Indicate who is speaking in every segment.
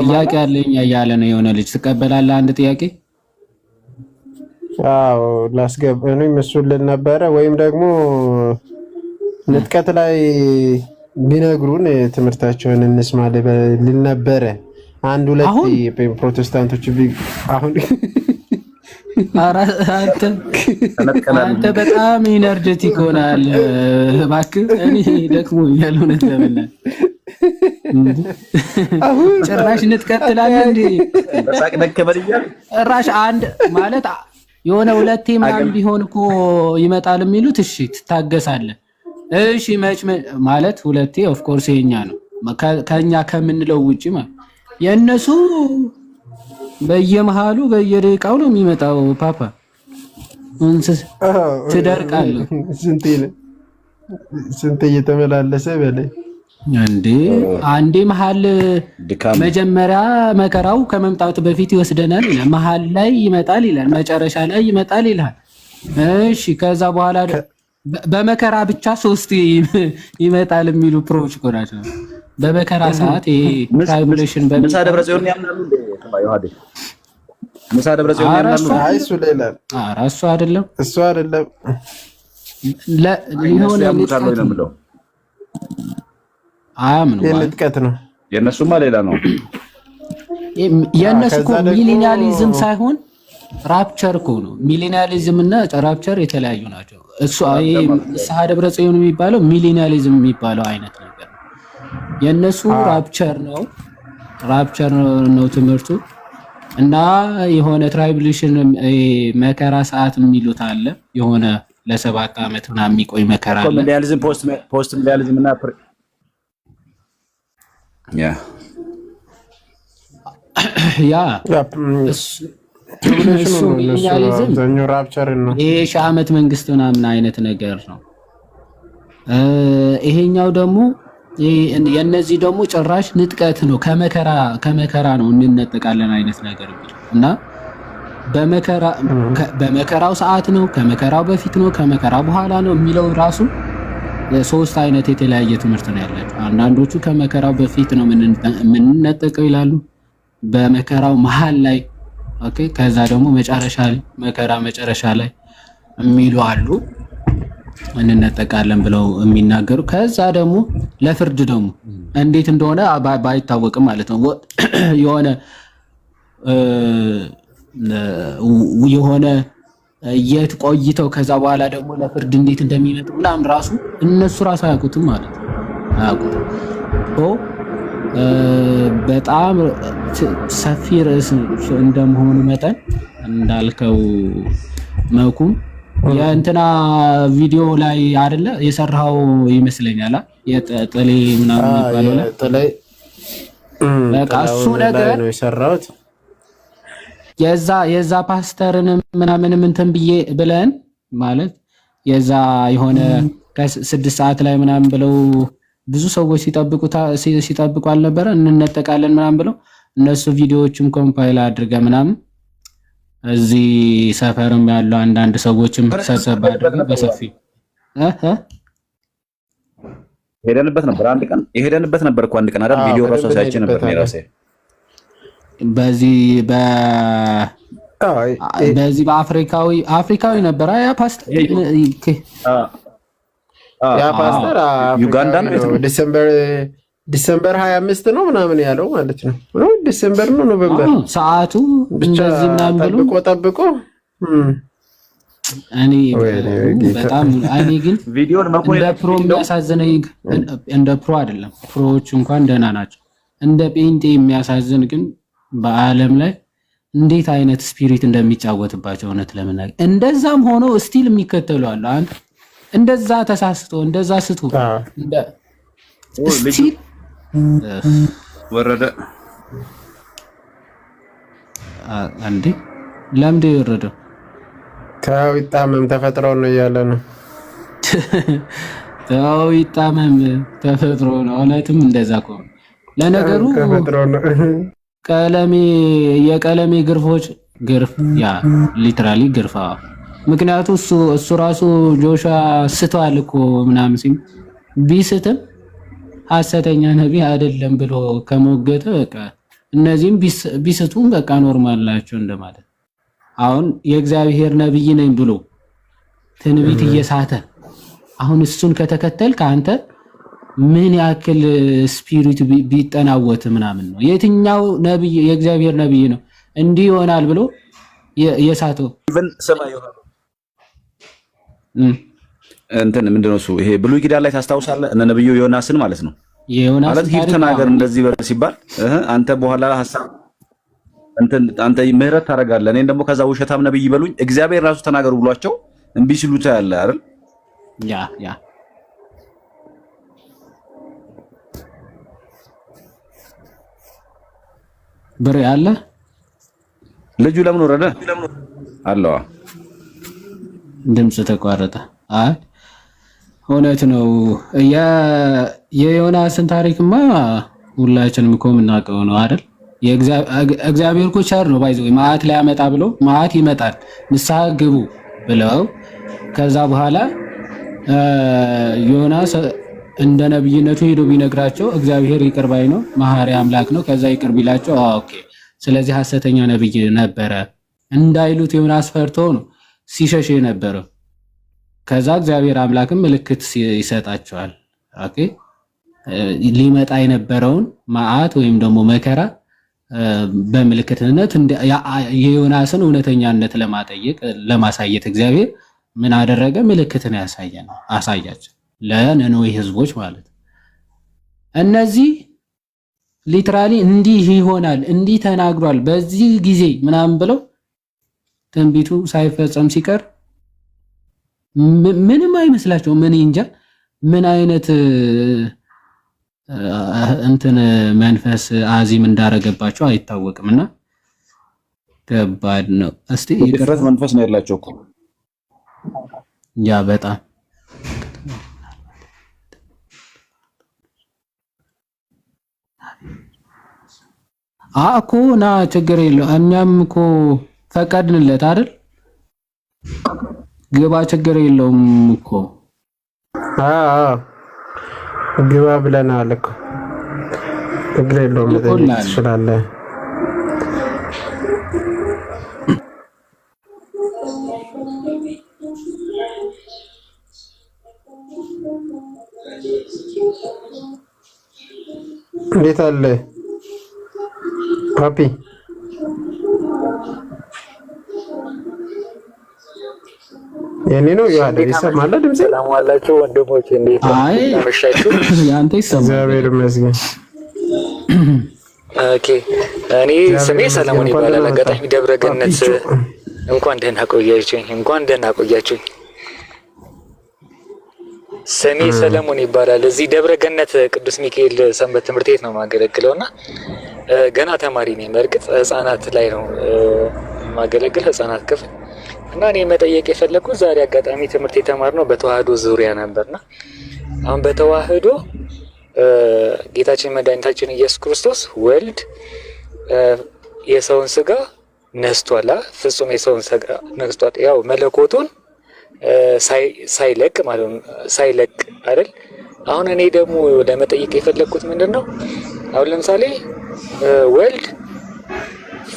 Speaker 1: ጥያቄ አለኝ እያለ ነው የሆነ ልጅ ትቀበላለህ? አንድ ጥያቄ
Speaker 2: አዎ ላስገባኝ መስሎልን ነበረ። ወይም ደግሞ ንጥቀት ላይ ቢነግሩን ትምህርታቸውን እንስማ ልል ነበረ። አንድ ሁለት ፕሮቴስታንቶች አሁን
Speaker 1: አንተ በጣም ኢነርጄቲክ ሆናል። እባክህ እኔ ደክሞኛል እውነት ለምናል አሁን ጭራሽ እንትቀጥላለን እንዴ?
Speaker 3: በሳቅ ደከመኝ እያለ
Speaker 1: ጭራሽ አንድ ማለት የሆነ ሁለቴ ምናምን ቢሆን እኮ ይመጣል የሚሉት እሺ ትታገሳለህ። እሺ መች ማለት ሁለቴ ኦፍ ኮርስ የኛ ነው ከኛ ከምንለው ውጪ ማለት የነሱ በየመሃሉ በየደቂቃው ነው የሚመጣው። ፓፓ ትደርቃለህ።
Speaker 2: ስንት እየተመላለሰ በላይ
Speaker 1: እንዴ አንዴ መሃል መጀመሪያ መከራው ከመምጣቱ በፊት ይወስደናል ይላል፣ መሃል ላይ ይመጣል ይላል፣ መጨረሻ ላይ ይመጣል ይላል። እሺ ከዛ በኋላ በመከራ ብቻ 3 ይመጣል የሚሉ ፕሮች ናቸው። በመከራ ሰዓት ይሄ ትራይቡሌሽን
Speaker 3: ሙሳ ደብረ ጽዮን ያምናሉ እንዴ? ተባዩ ሙሳ ደብረ ጽዮን ያምናሉ?
Speaker 2: አይ እሱ ሌላ
Speaker 1: እሱ አይደለም
Speaker 3: ለሆነ ሙታለው ነው የምለው
Speaker 1: አያምኑ
Speaker 2: የንጥቀት ነው።
Speaker 3: የነሱማ ሌላ ነው።
Speaker 1: የነሱ እኮ ሚሊኒያሊዝም ሳይሆን ራፕቸር እኮ ነው። ሚሊኒያሊዝም እና ራፕቸር የተለያዩ ናቸው። እሱ ንስሐ ደብረ ጽዮን የሚባለው ሚሊኒያሊዝም የሚባለው አይነት ነገር ነው። የነሱ ራፕቸር ነው ትምህርቱ። እና የሆነ ትራይቡሌሽን መከራ ሰዓት የሚሉት አለ። የሆነ ለ7 ዓመት ምናምን የሚቆይ መከራ አለ።
Speaker 3: ሚሊኒያሊዝም ፖስት ሚሊኒያሊዝም እና
Speaker 1: የሺህ ዓመት መንግስት ምናምን አይነት ነገር ነው። ይሄኛው ደግሞ የነዚህ ደግሞ ጭራሽ ንጥቀት ነው። ከመከራ ነው እንነጠቃለን አይነት ነገር እና በመከራው ሰዓት ነው፣ ከመከራው በፊት ነው፣ ከመከራ በኋላ ነው የሚለው ራሱ 3 አይነት የተለያየ ትምህርት ነው ያላቸው። አንዳንዶቹ ከመከራው በፊት ነው የምንነጠቀው ይላሉ፣ በመከራው መሃል ላይ ኦኬ፣ ከዛ ደግሞ መጨረሻ ላይ የሚሉ አሉ እንነጠቃለን ብለው የሚናገሩ። ከዛ ደግሞ ለፍርድ ደግሞ እንዴት እንደሆነ ባይታወቅም ማለት ነው የሆነ የት ቆይተው ከዛ በኋላ ደግሞ ለፍርድ እንዴት እንደሚመጡ ምናምን ራሱ እነሱ ራሱ አያውቁትም ማለት ነው። አያውቁትም። በጣም ሰፊ ርዕስ እንደመሆኑ መጠን እንዳልከው መኩም የእንትና ቪዲዮ ላይ አይደለ የሰራው ይመስለኛል። የጥሌ ምናምን የሚባለው ላይ በቃ እሱ ነገር
Speaker 2: ነው የሰራሁት።
Speaker 1: የዛ ፓስተርን ምናምንም እንትን ብለን ማለት የዛ የሆነ ከ6 ሰዓት ላይ ምናምን ብለው ብዙ ሰዎች ሲጠብቁ አልነበረ እንነጠቃለን ምናምን ብለው እነሱ ቪዲዮዎችም ኮምፓይል አድርገ ምናምን እዚህ ሰፈርም ያለው አንዳንድ ሰዎችም ሰብሰብ አድርገው በሰፊ
Speaker 3: ሄደንበት ነበር። አንድ ቀን የሄደንበት ነበር እኮ አንድ ቀን አይደል? ቪዲዮ ራሱ ሳይቼ ነበር ራሴ
Speaker 1: በዚህ በአፍሪካዊ ነበር ያ ፓስተር
Speaker 2: ዩጋንዳ ነው። ዲሰምበር 25 ነው ምናምን ያለው ማለት ነው። ዲሰምበር ነው ኖቬምበር
Speaker 1: ሰዓቱ እንደዚህ ምናምን ብሎ
Speaker 2: ጠብቆ
Speaker 1: እኔ ግን
Speaker 3: ቪዲዮን
Speaker 1: እንደ ፕሮ የሚያሳዝነኝ እንደ ፕሮ አይደለም። ፕሮዎች እንኳን ደህና ናቸው። እንደ ጴንጤ የሚያሳዝን ግን በዓለም ላይ እንዴት አይነት ስፒሪት እንደሚጫወትባቸው እውነት ለምናገር እንደዛም ሆኖ ስቲል የሚከተሉ አሉ። አንድ እንደዛ ተሳስቶ እንደዛ ስቶ ስቲል
Speaker 3: ወረደ
Speaker 1: አንዴ ለምንድ የወረደው
Speaker 2: ተው ይጣመም ተፈጥሮ ነው እያለ ነው።
Speaker 1: ተው ይጣመም ተፈጥሮ ነው። እውነትም እንደዛ እኮ ለነገሩ
Speaker 2: ተፈጥሮ ነው።
Speaker 1: የቀለሜ ግርፍ ያ ሊትራሊ ግርፋ። ምክንያቱ እሱ ራሱ ጆሻ ስቷል እኮ ምናምን ሲል ቢስትም ሐሰተኛ ነቢይ አይደለም ብሎ ከሞገተ በቃ እነዚህም ቢስቱም በቃ ኖርማል ናቸው እንደማለት። አሁን የእግዚአብሔር ነቢይ ነኝ ብሎ ትንቢት እየሳተ አሁን እሱን ከተከተል ከአንተ ምን ያክል ስፒሪት ቢጠናወት ምናምን ነው? የትኛው ነቢይ የእግዚአብሔር ነቢይ ነው እንዲህ ይሆናል ብሎ የሳተው?
Speaker 3: እንትን ምንድነው እሱ? ይሄ ብሉይ ኪዳን ላይ ታስታውሳለህ? እነ ነብዩ ዮናስን ማለት ነው። ማለት ሂድ ተናገር እንደዚህ በር ሲባል አንተ በኋላ ሐሳብ አንተ ምህረት ታደርጋለህ፣ እኔን ደግሞ ከዛ ውሸታም ነብይ ይበሉኝ እግዚአብሔር ራሱ ተናገሩ ብሏቸው እምቢ ሲሉት ያለ አይደል?
Speaker 1: ያ ብሬ አለ
Speaker 3: ልጁ ለምን ወረደ? አለዋ
Speaker 1: ድምጽ ተቋረጠ። አይ እውነት ነው። የዮናስን ታሪክማ ሁላችንም እኮ የምናውቀው ነው አይደል? እግዚአብሔር እኮ ቸር ነው። ባይዘው መዓት ላይ ያመጣ ብሎ መዓት ይመጣል ንስሐ ግቡ ብለው ከዛ በኋላ ዮናስ እንደ ነብይነቱ ሄዶ ቢነግራቸው እግዚአብሔር ይቅር ባይ ነው፣ መሐሪ አምላክ ነው። ከዛ ይቅር ቢላቸው ኦኬ ስለዚህ ሐሰተኛ ነብይ ነበረ እንዳይሉት ዮናስ ፈርቶ ነው ሲሸሽ የነበረው። ከዛ እግዚአብሔር አምላክም ምልክት ይሰጣቸዋል። ኦኬ ሊመጣ የነበረውን መዓት ወይም ደግሞ መከራ በምልክትነት የዮናስን እውነተኛነት ለማሳየት እግዚአብሔር ምን አደረገ? ምልክትን አሳያቸው ለነነዌ ህዝቦች ማለት ነው። እነዚህ ሊትራሊ እንዲህ ይሆናል እንዲህ ተናግሯል በዚህ ጊዜ ምናምን ብለው ትንቢቱ ሳይፈጸም ሲቀር ምንም አይመስላቸው። ምን እንጃ ምን አይነት እንትን መንፈስ አዚም እንዳረገባቸው አይታወቅምና ከባድ ነው። እስቲ
Speaker 3: የድፍረት መንፈስ ነው ያላቸው እኮ
Speaker 1: ያ በጣም እኮ ና ችግር የለው እኛም እኮ ፈቀድንለት አይደል? ግባ ችግር የለውም እኮ
Speaker 2: ግባ ብለናል እኮ ችግር የለውም ትችላለህ። እንዴት አለ ፓፒ? የኔ ነው ያለው ይሰማል ድምጽ?
Speaker 4: ሰላም አላችሁ ወንድሞቼ፣ እንዴት አመሻችሁ?
Speaker 1: ያንተ ይሰማል?
Speaker 2: እግዚአብሔር ይመስገን።
Speaker 4: ኦኬ እኔ ስሜ ሰለሞን ይባላል። አጋጣሚ ደብረ ገነት እንኳን ደህና ቆያችሁኝ። ስሜ ሰለሞን ይባላል። እዚህ ደብረ ገነት ቅዱስ ሚካኤል ሰንበት ትምህርት ቤት ነው የማገለግለውና ገና ተማሪ ነኝ። በእርግጥ ህፃናት ላይ ነው የማገለግል፣ ህፃናት ክፍል እና እኔ መጠየቅ የፈለኩት ዛሬ አጋጣሚ ትምህርት የተማርነው በተዋህዶ ዙሪያ ነበርና አሁን በተዋህዶ ጌታችን መድኃኒታችን ኢየሱስ ክርስቶስ ወልድ የሰውን ስጋ ነስቷል፣ ፍጹም የሰውን ስጋ ነስቷል። ያው መለኮቱን ሳይለቅ ማለት ነው፣ ሳይለቅ አይደል? አሁን እኔ ደግሞ ለመጠየቅ የፈለኩት ምንድነው አሁን ለምሳሌ ወልድ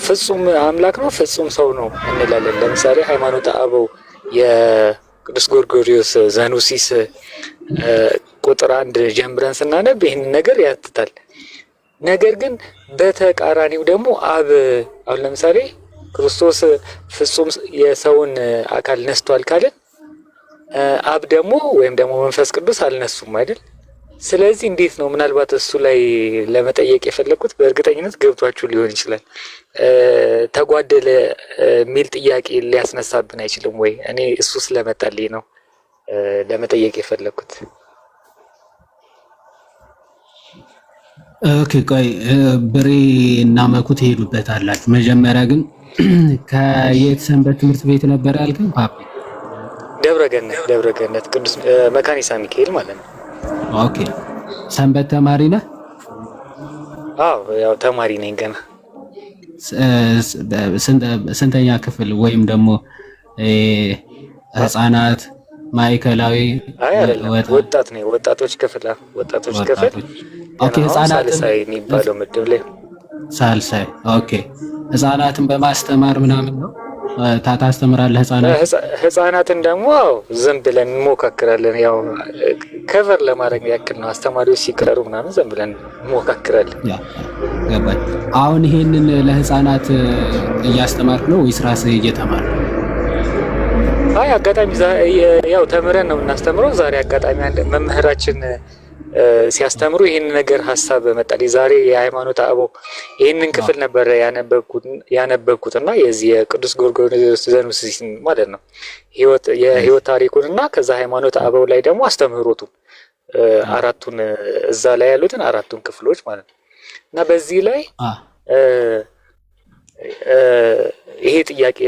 Speaker 4: ፍጹም አምላክ ነው ፍጹም ሰው ነው እንላለን። ለምሳሌ ሃይማኖተ አበው የቅዱስ ጎርጎርዮስ ዘኑሲስ ቁጥር 1 ጀምረን ስናነብ ይህን ነገር ያትታል። ነገር ግን በተቃራኒው ደግሞ አብ አሁን ለምሳሌ ክርስቶስ ፍጹም የሰውን አካል ነስቷል ካልን አብ ደግሞ ወይም ደግሞ መንፈስ ቅዱስ አልነሱም አይደል? ስለዚህ እንዴት ነው? ምናልባት እሱ ላይ ለመጠየቅ የፈለኩት በእርግጠኝነት ገብቷችሁ ሊሆን ይችላል። ተጓደለ የሚል ጥያቄ ሊያስነሳብን አይችልም ወይ? እኔ እሱ ስለመጣልኝ ነው ለመጠየቅ የፈለኩት።
Speaker 1: ኦኬ ቆይ ብሬ እና መኩ ትሄዱበታላችሁ። መጀመሪያ ግን ከየት ሰንበት ትምህርት ቤት ነበር ያልከኝ? ፓፒ
Speaker 4: ደብረ ገነት ቅዱስ መካኒሳ ሚካኤል ማለት ነው።
Speaker 1: ኦኬ ሰንበት ተማሪ ነህ?
Speaker 4: አዎ ያው ተማሪ ነኝ ገና።
Speaker 1: ስንተኛ ክፍል ወይም ደግሞ ህፃናት ማዕከላዊ
Speaker 4: ወጣት ነው። ወጣቶች ክፍል
Speaker 1: ኦኬ። ህፃናትን
Speaker 4: የሚባለው ምድብ ላይ
Speaker 1: ሳልሳይ ኦኬ። ህፃናትን በማስተማር ምናምን ነው ታስተምራለህ?
Speaker 4: ህፃናትን ደግሞ ዝም ብለን እንሞካክራለን። ያው ከቨር ለማድረግ ያክል ነው። አስተማሪዎች ሲቀሩ ምናምን ዝም ብለን እንሞካክራለን።
Speaker 1: ገባኝ። አሁን ይሄንን ለህፃናት እያስተማርክ ነው ወይስ ራስህ እየተማርክ?
Speaker 4: አይ አጋጣሚ ያው ተምረን ነው የምናስተምረው። ዛሬ አጋጣሚ አንድ መምህራችን ሲያስተምሩ ይህን ነገር ሀሳብ መጣልኝ። ዛሬ የሃይማኖት አበው ይህንን ክፍል ነበረ ያነበብኩትና የዚህ የቅዱስ ጎርጎርዮስ ዘኑሲስ ማለት ነው የህይወት ታሪኩን እና ከዛ ሃይማኖት አበው ላይ ደግሞ አስተምህሮቱን አራቱን እዛ ላይ ያሉትን አራቱን ክፍሎች ማለት ነው እና በዚህ ላይ ይሄ ጥያቄ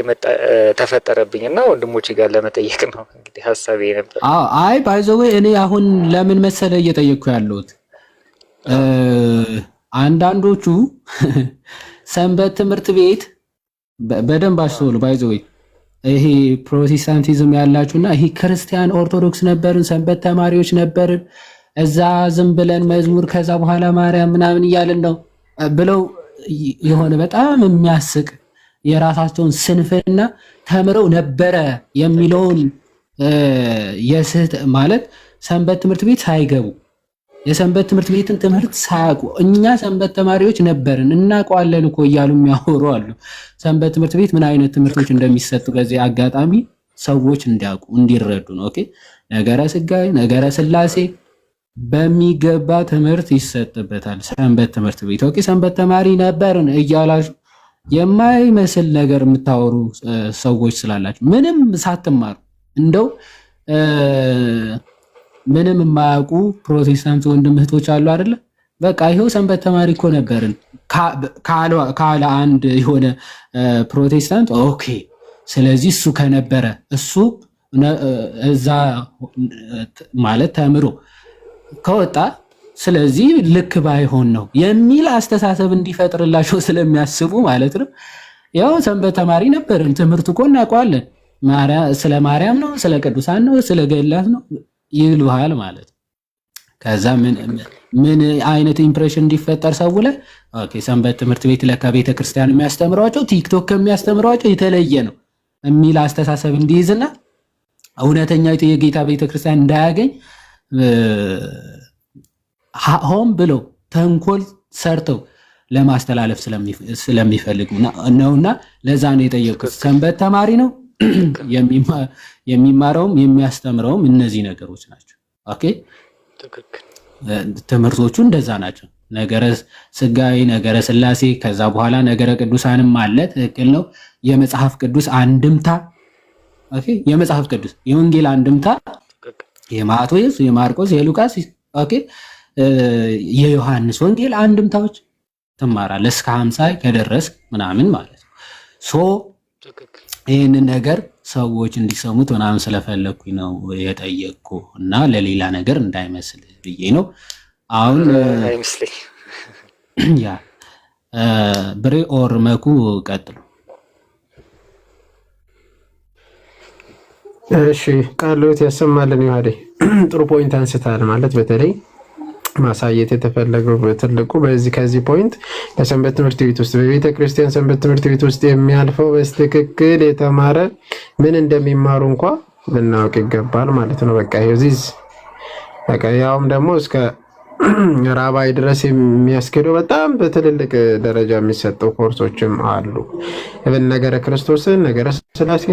Speaker 4: ተፈጠረብኝ እና ወንድሞቼ ጋር ለመጠየቅ ነው እንግዲህ ሀሳቤ ነበር።
Speaker 1: አይ ባይ ዘ ዌይ እኔ አሁን ለምን መሰለ እየጠየቅኩ ያለሁት አንዳንዶቹ ሰንበት ትምህርት ቤት በደንብ አስተውሉ። ባይ ዘ ዌይ ይሄ ፕሮቴስታንቲዝም ያላችሁና ይሄ ክርስቲያን ኦርቶዶክስ ነበርን ሰንበት ተማሪዎች ነበርን እዛ ዝም ብለን መዝሙር ከዛ በኋላ ማርያም ምናምን እያልን ነው ብለው የሆነ በጣም የሚያስቅ የራሳቸውን ስንፍና ተምረው ነበረ የሚለውን ማለት ሰንበት ትምህርት ቤት ሳይገቡ የሰንበት ትምህርት ቤትን ትምህርት ሳያውቁ እኛ ሰንበት ተማሪዎች ነበርን እናውቀዋለን እኮ እያሉ የሚያወሩ አሉ። ሰንበት ትምህርት ቤት ምን አይነት ትምህርቶች እንደሚሰጡ በዚህ አጋጣሚ ሰዎች እንዲያውቁ እንዲረዱ ነው። ኦኬ ነገረ ስጋዌ ነገረ ስላሴ በሚገባ ትምህርት ይሰጥበታል ሰንበት ትምህርት ቤት። ኦኬ ሰንበት ተማሪ ነበርን እያላችሁ የማይመስል ነገር የምታወሩ ሰዎች ስላላችሁ ምንም ሳትማሩ እንደው ምንም የማያውቁ ፕሮቴስታንት ወንድም እህቶች አሉ አይደለ? በቃ ይሄው ሰንበት ተማሪ እኮ ነበርን ካለ አንድ የሆነ ፕሮቴስታንት ኦኬ ስለዚህ እሱ ከነበረ እሱ እዛ ማለት ተምሮ ከወጣ ስለዚህ ልክ ባይሆን ነው የሚል አስተሳሰብ እንዲፈጥርላቸው ስለሚያስቡ ማለት ነው። ያው ሰንበት ተማሪ ነበርን ትምህርቱ እኮ እናውቀዋለን ስለ ማርያም ነው ስለ ቅዱሳን ነው ስለ ገድላት ነው ይሉሃል ማለት ነው። ከዛ ምን አይነት ኢምፕሬሽን እንዲፈጠር ሰው ላይ ኦኬ ሰንበት ትምህርት ቤት ለካ ቤተክርስቲያን የሚያስተምሯቸው ቲክቶክ ከሚያስተምሯቸው የተለየ ነው የሚል አስተሳሰብ እንዲይዝና እውነተኛው የጌታ ቤተክርስቲያን እንዳያገኝ ሆም ብለው ተንኮል ሰርተው ለማስተላለፍ ስለሚፈልጉ ነውና ለዛ ነው የጠየቁት። ሰንበት ተማሪ ነው የሚማረውም የሚያስተምረውም እነዚህ ነገሮች ናቸው። ኦኬ ትምህርቶቹ እንደዛ ናቸው። ነገረ ስጋዌ ነገረ ስላሴ ከዛ በኋላ ነገረ ቅዱሳንም አለ። ትክክል ነው። የመጽሐፍ ቅዱስ አንድምታ ኦኬ የመጽሐፍ ቅዱስ የወንጌል አንድምታ የማቴዎስ የማርቆስ የሉቃስ ኦኬ የዮሐንስ ወንጌል አንድምታዎች ትማራለህ እስከ 50 ከደረስ ምናምን ማለት ነው። ሶ ይህንን ነገር ሰዎች እንዲሰሙት ምናምን ስለፈለኩኝ ነው የጠየቅኩ እና ለሌላ ነገር እንዳይመስል ብዬ ነው። አሁን ያ ብሬ ኦር መኩ ቀጥሉ።
Speaker 2: እሺ ቃልዎት ያሰማልን። ይዋዴ ጥሩ ፖይንት አንስታል ማለት በተለይ ማሳየት የተፈለገው ትልቁ ከዚህ ፖይንት በሰንበት ትምህርት ቤት ውስጥ በቤተ ክርስቲያን ሰንበት ትምህርት ቤት ውስጥ የሚያልፈው በትክክል የተማረ ምን እንደሚማሩ እንኳ ልናውቅ ይገባል ማለት ነው። በቃ ይዚዝ በቃ ያውም ደግሞ እስከ ራባይ ድረስ የሚያስኬደው በጣም በትልልቅ ደረጃ የሚሰጠው ኮርሶችም አሉ። እብን ነገረ ክርስቶስን ነገረ ስላሴ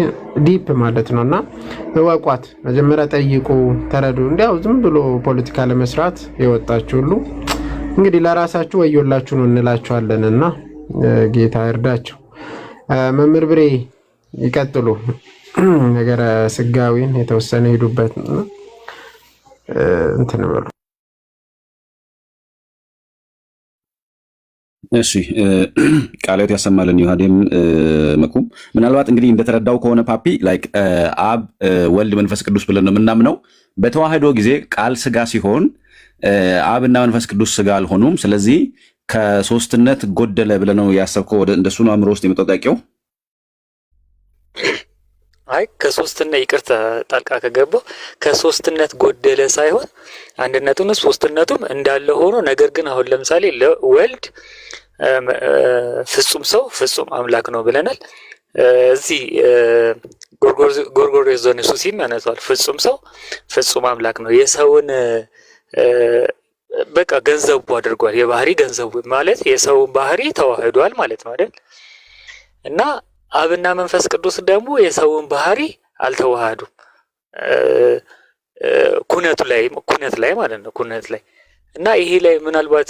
Speaker 2: ዲፕ ማለት ነውና እወቋት። መጀመሪያ ጠይቁ፣ ተረዱ። እንዲያው ዝም ብሎ ፖለቲካ ለመስራት የወጣችሁ ሁሉ እንግዲህ ለራሳችሁ ወዮላችሁ ነው እንላችኋለንና ጌታ ይርዳችሁ። መምህር ብሬ ይቀጥሉ። ነገረ ስጋዊን የተወሰነ ሄዱበት እንትን በሉ።
Speaker 3: እሺ ቃልዎት ያሰማልን። ይሁዳም መኩም ምናልባት እንግዲህ እንደተረዳው ከሆነ ፓፒ ላይክ አብ ወልድ መንፈስ ቅዱስ ብለን ነው የምናምነው። በተዋህዶ ጊዜ ቃል ስጋ ሲሆን አብና መንፈስ ቅዱስ ስጋ አልሆኑም። ስለዚህ ከሶስትነት ጎደለ ብለን ነው ያሰብከው። እንደሱ ነው አእምሮ ውስጥ የመጣው ጥያቄው?
Speaker 4: አይ ከሶስትነት ይቅርታ ጣልቃ ከገባው ከሶስትነት ጎደለ ሳይሆን አንድነቱን ሶስትነቱም እንዳለ ሆኖ ነገር ግን አሁን ለምሳሌ ለወልድ ፍጹም ሰው ፍጹም አምላክ ነው ብለናል። እዚህ ጎርጎርዮስ ዘንሱሲም ያነሳዋል። ፍጹም ሰው ፍጹም አምላክ ነው። የሰውን በቃ ገንዘቡ አድርጓል። የባህሪ ገንዘቡ ማለት የሰውን ባህሪ ተዋህዷል ማለት ነው አይደል? እና አብና መንፈስ ቅዱስ ደግሞ የሰውን ባህሪ አልተዋሃዱም። ኩነት ላይ ማለት ነው። ኩነት ላይ እና ይሄ ላይ ምናልባት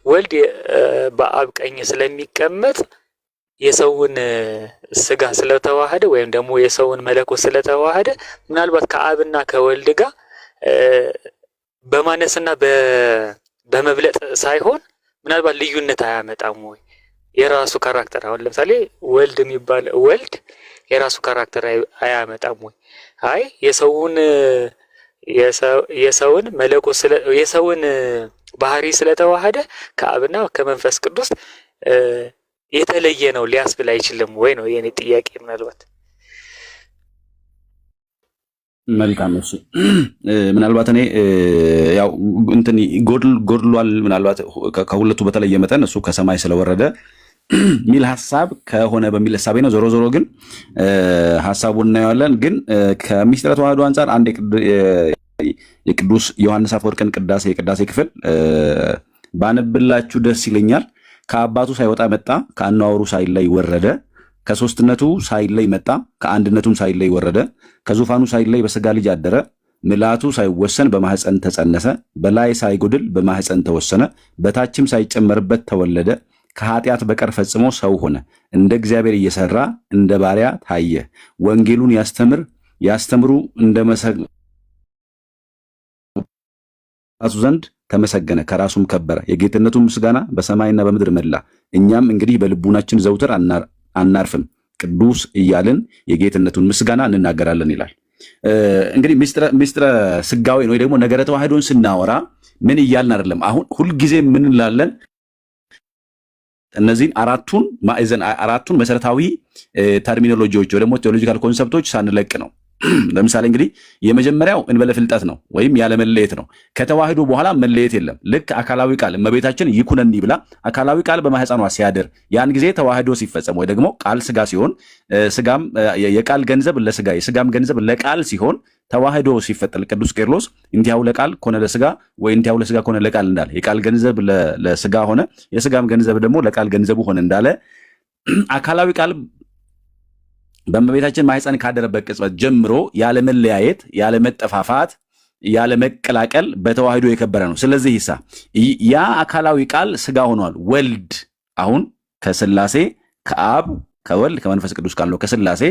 Speaker 4: ወልድ በአብ ቀኝ ስለሚቀመጥ የሰውን ስጋ ስለተዋሃደ ወይም ደግሞ የሰውን መለኮት ስለተዋሃደ ምናልባት ከአብና ከወልድ ጋር በማነስና በመብለጥ ሳይሆን ምናልባት ልዩነት አያመጣም ወይ? የራሱ ካራክተር አሁን ለምሳሌ ወልድ የሚባል ወልድ የራሱ ካራክተር አያመጣም ወይ? አይ የሰውን መለኮት የሰውን ባህሪ ስለተዋሃደ ከአብና ከመንፈስ ቅዱስ የተለየ ነው ሊያስብል አይችልም ወይ ነው የኔ ጥያቄ። ምናልባት
Speaker 3: መልካም እሺ፣ ምናልባት እኔ ያው እንትን ጎድሏል ምናልባት ከሁለቱ በተለየ መጠን እሱ ከሰማይ ስለወረደ ሚል ሐሳብ ከሆነ በሚል ሐሳቤ ነው። ዞሮ ዞሮ ግን ሐሳቡን እናየዋለን። ግን ከምስጢረ ተዋህዶ አንፃር አንድ የቅዱስ ዮሐንስ አፈወርቅን የቅዳሴ ክፍል ባነብላችሁ ደስ ይለኛል። ከአባቱ ሳይወጣ መጣ፣ ከአነዋወሩ ሳይለይ ወረደ፣ ከሶስትነቱ ሳይለይ መጣ፣ ከአንድነቱም ሳይለይ ወረደ፣ ከዙፋኑ ሳይለይ በሥጋ ልጅ አደረ፣ ምልአቱ ሳይወሰን በማህፀን ተጸነሰ፣ በላይ ሳይጎድል በማህፀን ተወሰነ፣ በታችም ሳይጨመርበት ተወለደ፣ ከኃጢአት በቀር ፈጽሞ ሰው ሆነ፣ እንደ እግዚአብሔር እየሰራ እንደ ባሪያ ታየ፣ ወንጌሉን ያስተምሩ እንደ መሰጡ ዘንድ ተመሰገነ፣ ከራሱም ከበረ፣ የጌትነቱን ምስጋና በሰማይና በምድር መላ። እኛም እንግዲህ በልቡናችን ዘውትር አናርፍም፣ ቅዱስ እያልን የጌትነቱን ምስጋና እንናገራለን ይላል። እንግዲህ ምስጢረ ስጋዌን ወይ ደግሞ ነገረ ተዋህዶን ስናወራ ምን እያልን አይደለም። አሁን ሁልጊዜ ምን እንላለን? እነዚህን አራቱን መሰረታዊ ተርሚኖሎጂዎች ወይ ደግሞ ቴዎሎጂካል ኮንሰፕቶች ሳንለቅ ነው። ለምሳሌ እንግዲህ የመጀመሪያው እንበለ ፍልጠት ነው ወይም ያለ መለየት ነው። ከተዋህዶ በኋላ መለየት የለም። ልክ አካላዊ ቃል እመቤታችን ይኩነኒ ብላ አካላዊ ቃል በማህፀኗ ሲያድር ያን ጊዜ ተዋህዶ ሲፈጸም ወይ ደግሞ ቃል ስጋ ሲሆን ስጋም የቃል ገንዘብ ለስጋ የስጋም ገንዘብ ለቃል ሲሆን ተዋህዶ ሲፈጠል ቅዱስ ቄርሎስ እንቲያው ለቃል ኮነ ለስጋ ወይ እንቲያው ለስጋ ኮነ ለቃል እንዳለ የቃል ገንዘብ ለስጋ ሆነ የስጋም ገንዘብ ደግሞ ለቃል ገንዘቡ ሆነ እንዳለ አካላዊ ቃል በእመቤታችን ማህፀን ካደረበት ቅጽበት ጀምሮ ያለ መለያየት፣ ያለ መጠፋፋት፣ ያለ መቀላቀል በተዋህዶ የከበረ ነው። ስለዚህ ያ አካላዊ ቃል ስጋ ሆኗል። ወልድ አሁን ከስላሴ ከአብ ከወልድ ከመንፈስ ቅዱስ ካለው ከስላሴ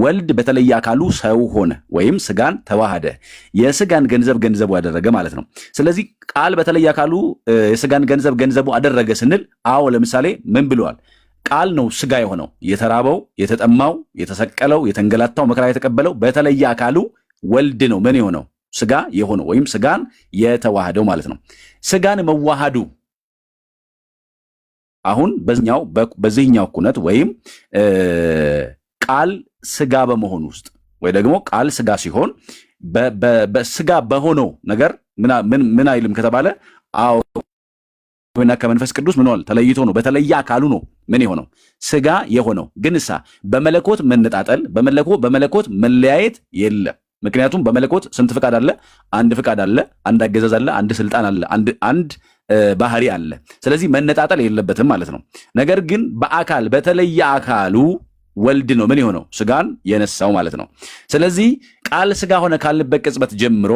Speaker 3: ወልድ በተለየ አካሉ ሰው ሆነ ወይም ስጋን ተዋሃደ። የስጋን ገንዘብ ገንዘቡ አደረገ ማለት ነው። ስለዚህ ቃል በተለየ አካሉ የስጋን ገንዘብ ገንዘቡ አደረገ ስንል አዎ ለምሳሌ ምን ብለዋል? ቃል ነው ስጋ የሆነው የተራበው፣ የተጠማው፣ የተሰቀለው፣ የተንገላታው፣ መከራ የተቀበለው በተለየ አካሉ ወልድ ነው ምን የሆነው ስጋ የሆነው ወይም ስጋን የተዋሃደው ማለት ነው። ስጋን መዋሃዱ አሁን በዚህኛው ኩነት ወይም ቃል ስጋ በመሆኑ ውስጥ ወይ ደግሞ ቃል ስጋ ሲሆን በስጋ በሆነው ነገር ምን አይልም ከተባለ አዎ እና ከመንፈስ ቅዱስ ምን ሆነ ተለይቶ ነው በተለየ አካሉ ነው ምን የሆነው ስጋ የሆነው። ግን በመለኮት መነጣጠል በመለኮት መለያየት የለም። ምክንያቱም በመለኮት ስንት ፍቃድ አለ? አንድ ፍቃድ አለ፣ አንድ አገዛዝ አለ፣ አንድ ስልጣን አለ፣ አንድ ባህሪ አለ። ስለዚህ መነጣጠል የለበትም ማለት ነው። ነገር ግን በአካል በተለየ አካሉ ወልድ ነው ምን የሆነው ስጋን የነሳው ማለት ነው። ስለዚህ ቃል ስጋ ሆነ ካልንበት ቅጽበት ጀምሮ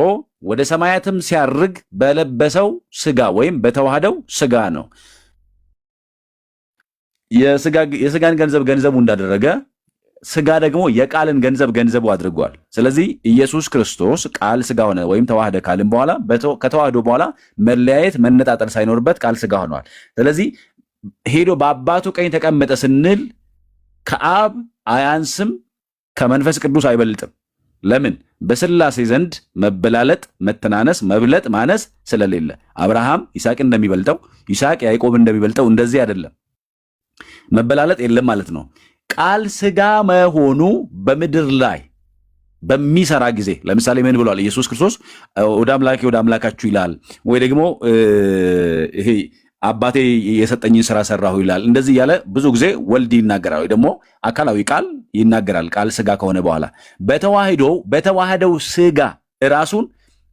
Speaker 3: ወደ ሰማያትም ሲያርግ በለበሰው ስጋ ወይም በተዋህደው ስጋ ነው። የስጋን ገንዘብ ገንዘቡ እንዳደረገ ስጋ ደግሞ የቃልን ገንዘብ ገንዘቡ አድርጓል። ስለዚህ ኢየሱስ ክርስቶስ ቃል ስጋ ሆነ ወይም ተዋህደ ካልን በኋላ ከተዋህዶ በኋላ መለያየት መነጣጠል ሳይኖርበት ቃል ስጋ ሆኗል። ስለዚህ ሄዶ በአባቱ ቀኝ ተቀመጠ ስንል ከአብ አያንስም፣ ከመንፈስ ቅዱስ አይበልጥም። ለምን? በስላሴ ዘንድ መበላለጥ፣ መተናነስ፣ መብለጥ፣ ማነስ ስለሌለ አብርሃም ይስሐቅ እንደሚበልጠው ይስሐቅ ያዕቆብ እንደሚበልጠው እንደዚህ አይደለም። መበላለጥ የለም ማለት ነው። ቃል ስጋ መሆኑ በምድር ላይ በሚሰራ ጊዜ ለምሳሌ ምን ብሏል ኢየሱስ ክርስቶስ? ወደ አምላኬ ወደ አምላካችሁ ይላል፣ ወይ ደግሞ ይሄ አባቴ የሰጠኝን ስራ ሰራሁ ይላል። እንደዚህ እያለ ብዙ ጊዜ ወልድ ይናገራል፣ ወይ ደግሞ አካላዊ ቃል ይናገራል። ቃል ስጋ ከሆነ በኋላ በተዋህደው ስጋ ራሱን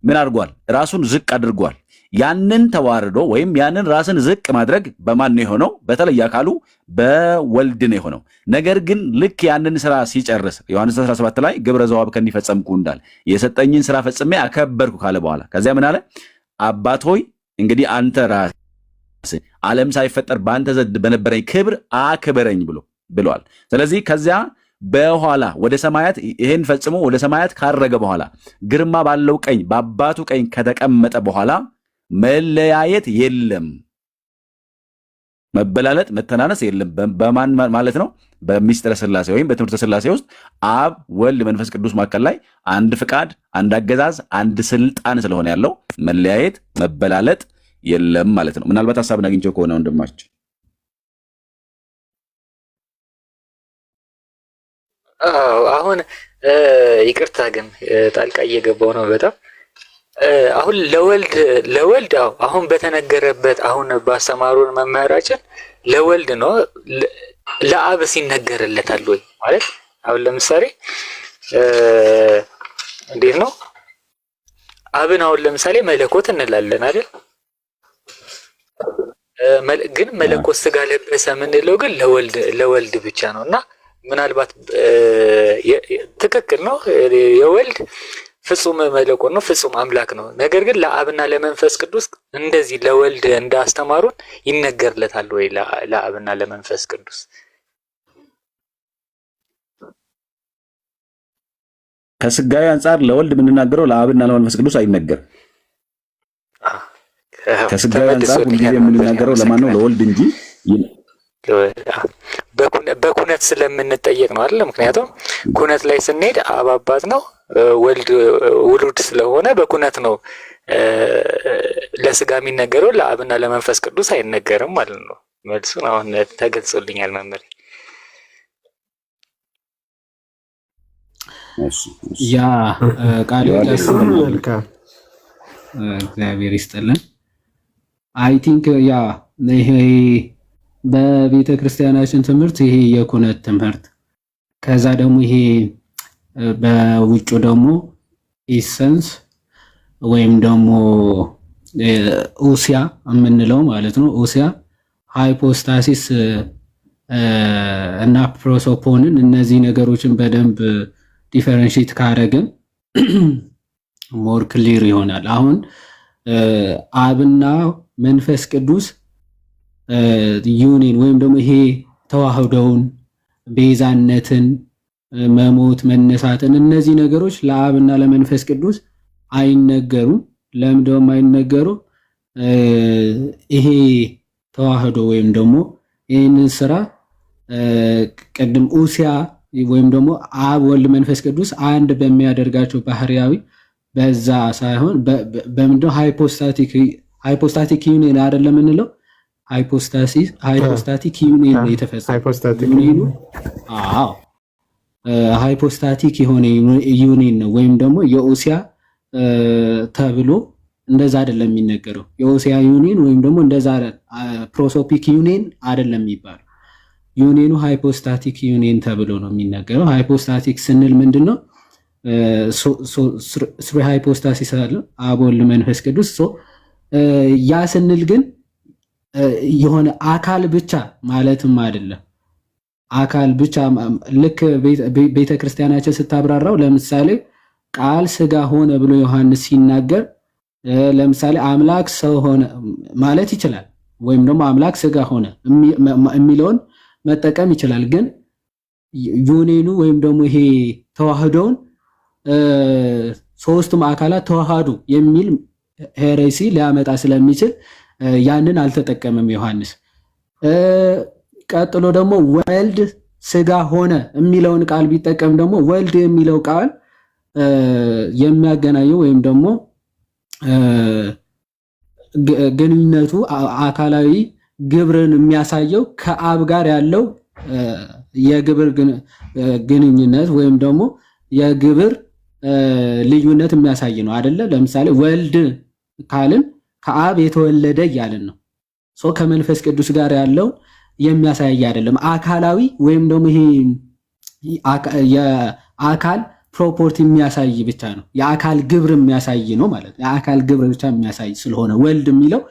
Speaker 3: ምን አድርጓል? ራሱን ዝቅ አድርጓል። ያንን ተዋርዶ ወይም ያንን ራስን ዝቅ ማድረግ በማን ነው የሆነው? በተለየ አካሉ በወልድ ነው የሆነው። ነገር ግን ልክ ያንን ስራ ሲጨርስ ዮሐንስ 17 ላይ ግብረ ዘዋብ ከኒ ፈጸምኩ እንዳለ የሰጠኝን ስራ ፈጽሜ አከበርኩ ካለ በኋላ ከዚያ ምን አለ? አባት ሆይ እንግዲህ አንተ ራስህ ዓለም ሳይፈጠር በአንተ ዘንድ በነበረኝ ክብር አክብረኝ ብሏል። ስለዚህ ከዚያ በኋላ ወደ ሰማያት ይሄን ፈጽሞ ወደ ሰማያት ካረገ በኋላ ግርማ ባለው ቀኝ በአባቱ ቀኝ ከተቀመጠ በኋላ መለያየት የለም፣ መበላለጥ፣ መተናነስ የለም። በማን ማለት ነው? በሚስጥረ ሥላሴ ወይም በትምህርተ ሥላሴ ውስጥ አብ፣ ወልድ፣ መንፈስ ቅዱስ መካከል ላይ አንድ ፍቃድ፣ አንድ አገዛዝ፣ አንድ ስልጣን ስለሆነ ያለው መለያየት፣ መበላለጥ የለም ማለት ነው። ምናልባት ሐሳብን አግኝቼው ከሆነ ወንድማችን
Speaker 4: አሁን ይቅርታ ግን ጣልቃ እየገባው ነው በጣም አሁን ለወልድ አሁን በተነገረበት አሁን ባስተማሩን መምህራችን ለወልድ ነው ለአብ ሲነገርለታል ወይ ማለት አሁን ለምሳሌ እንዴት ነው አብን አሁን ለምሳሌ መለኮት እንላለን አይደል? ግን መለኮት ስጋ ለበሰ ምንለው ግን ለወልድ ብቻ ነውና ምናልባት ትክክል ነው የወልድ ፍጹም መለኮት ነው፣ ፍጹም አምላክ ነው። ነገር ግን ለአብና ለመንፈስ ቅዱስ እንደዚህ ለወልድ እንዳስተማሩን ይነገርለታል ወይ? ለአብና ለመንፈስ ቅዱስ
Speaker 3: ከስጋዊ አንጻር ለወልድ የምንናገረው ለአብና ለመንፈስ ቅዱስ አይነገርም። ከስጋዊ አንጻር ሁልጊዜ የምንናገረው ለማን ነው? ለወልድ እንጂ
Speaker 4: በኩነት ስለምንጠየቅ ነው አይደል? ምክንያቱም ኩነት ላይ ስንሄድ አብ አባት ነው፣ ወልድ ውሉድ ስለሆነ በኩነት ነው ለስጋ የሚነገረው፣ ለአብና ለመንፈስ ቅዱስ አይነገርም ማለት ነው። መልሱን አሁን ተገልጾልኛል መምህር።
Speaker 1: ያ ቃል እግዚአብሔር ይስጥልን። አይ ቲንክ ያ ይሄ በቤተ ክርስቲያናችን ትምህርት ይሄ የኩነት ትምህርት ከዛ ደግሞ ይሄ በውጭ ደግሞ ኢሰንስ ወይም ደግሞ ኡሲያ የምንለው ማለት ነው። ኡሲያ ሃይፖስታሲስ እና ፕሮሶፖንን እነዚህ ነገሮችን በደንብ ዲፈረንሺት ካደረግን ሞር ክሊር ይሆናል። አሁን አብና መንፈስ ቅዱስ ዩኒን ወይም ደግሞ ይሄ ተዋህዶውን ቤዛነትን መሞት መነሳትን እነዚህ ነገሮች ለአብና ለመንፈስ ቅዱስ አይነገሩም። ለምንድነው አይነገሩ? ይሄ ተዋህዶ ወይም ደግሞ ይህንን ስራ ቅድም ኡሲያ ወይም ደግሞ አብ ወልድ መንፈስ ቅዱስ አንድ በሚያደርጋቸው ባህሪያዊ በዛ ሳይሆን በምንድነው ሃይፖስታቲክ ዩኒየን አይደለም እንለው ሃይፖስታቲክ ዩኒየን የተፈጸመው ሃይፖስታቲክ የሆነ ዩኒየን ነው። ወይም ደግሞ የኡሲያ ተብሎ እንደዛ አይደለም የሚነገረው። የኡሲያ ዩኒየን ወይም ደግሞ እንደዛ ፕሮሶፒክ ዩኒየን አይደለም የሚባለው። ዩኒየኑ ሃይፖስታቲክ ዩኒየን ተብሎ ነው የሚነገረው። ሃይፖስታቲክ ስንል ምንድነው? ስሪ ሃይፖስታሲስ አለ አብ ወልድ መንፈስ ቅዱስ። ያ ስንል ግን የሆነ አካል ብቻ ማለትም አይደለም። አካል ብቻ ልክ ቤተ ክርስቲያናችን ስታብራራው ለምሳሌ ቃል ስጋ ሆነ ብሎ ዮሐንስ ሲናገር ለምሳሌ አምላክ ሰው ሆነ ማለት ይችላል፣ ወይም ደግሞ አምላክ ስጋ ሆነ የሚለውን መጠቀም ይችላል። ግን ዩኒየኑ ወይም ደግሞ ይሄ ተዋህዶውን ሶስቱም አካላት ተዋሃዱ የሚል ሄሬሲ ሊያመጣ ስለሚችል ያንን አልተጠቀመም ዮሐንስ። ቀጥሎ ደግሞ ወልድ ስጋ ሆነ የሚለውን ቃል ቢጠቀም ደግሞ ወልድ የሚለው ቃል የሚያገናኘው ወይም ደግሞ ግንኙነቱ አካላዊ ግብርን የሚያሳየው ከአብ ጋር ያለው የግብር ግንኙነት ወይም ደግሞ የግብር ልዩነት የሚያሳይ ነው አይደለ? ለምሳሌ ወልድ ካልን ከአብ የተወለደ እያልን ነው። ከመንፈስ ቅዱስ ጋር ያለው የሚያሳይ አይደለም። አካላዊ ወይም ደግሞ ይሄ የአካል ፕሮፖርቲ የሚያሳይ ብቻ ነው። የአካል ግብር የሚያሳይ ነው ማለት ነው። የአካል ግብር ብቻ የሚያሳይ ስለሆነ ወልድ የሚለው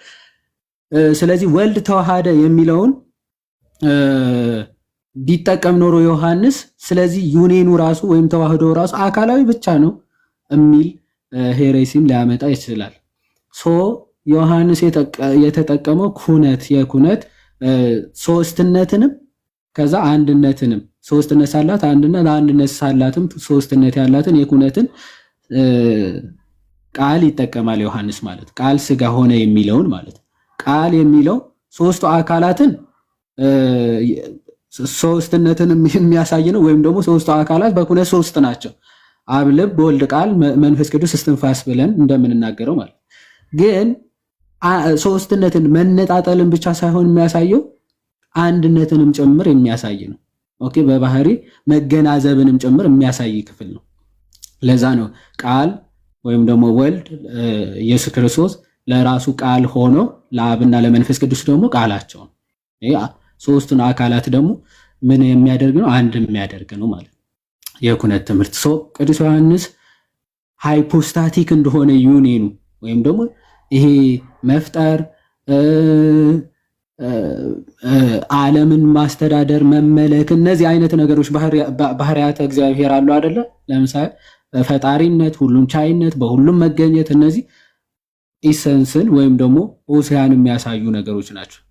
Speaker 1: ስለዚህ ወልድ ተዋሃደ የሚለውን ቢጠቀም ኖሮ ዮሐንስ ስለዚህ ዩኔኑ ራሱ ወይም ተዋህዶ ራሱ አካላዊ ብቻ ነው የሚል ሄሬሲም ሊያመጣ ይችላል። ዮሐንስ የተጠቀመው የኩነት ሶስትነትንም ከዛ አንድነትንም ሶስትነት ሳላት አንድነት ሳላትም ሶስትነት ያላትን የኩነትን ቃል ይጠቀማል ዮሐንስ ማለት ቃል ስጋ ሆነ የሚለውን ማለት ቃል የሚለው ሶስቱ አካላትን ሶስትነትን የሚያሳይ ነው። ወይም ደግሞ ሶስቱ አካላት በኩነት ሶስት ናቸው። አብ፣ ልብ፣ ወልድ፣ ቃል፣ መንፈስ ቅዱስ እስትንፋስ ብለን እንደምንናገረው ማለት ግን ሶስትነትን መነጣጠልን ብቻ ሳይሆን የሚያሳየው አንድነትንም ጭምር የሚያሳይ ነው። ኦኬ በባህሪ መገናዘብንም ጭምር የሚያሳይ ክፍል ነው። ለዛ ነው ቃል ወይም ደግሞ ወልድ ኢየሱስ ክርስቶስ ለራሱ ቃል ሆኖ ለአብና ለመንፈስ ቅዱስ ደግሞ ቃላቸው ነው። ሶስቱን አካላት ደግሞ ምን የሚያደርግ ነው? አንድ የሚያደርግ ነው ማለት የኩነት ትምህርት። ቅዱስ ዮሐንስ ሃይፖስታቲክ እንደሆነ ዩኒኑ ወይም ደግሞ ይሄ መፍጠር ዓለምን ማስተዳደር መመለክ እነዚህ አይነት ነገሮች ባህሪያተ እግዚአብሔር አሉ አይደለ? ለምሳሌ ፈጣሪነት፣ ሁሉን ቻይነት፣ በሁሉም መገኘት እነዚህ ኢሰንስን ወይም ደግሞ ኦሲያን የሚያሳዩ ነገሮች ናቸው።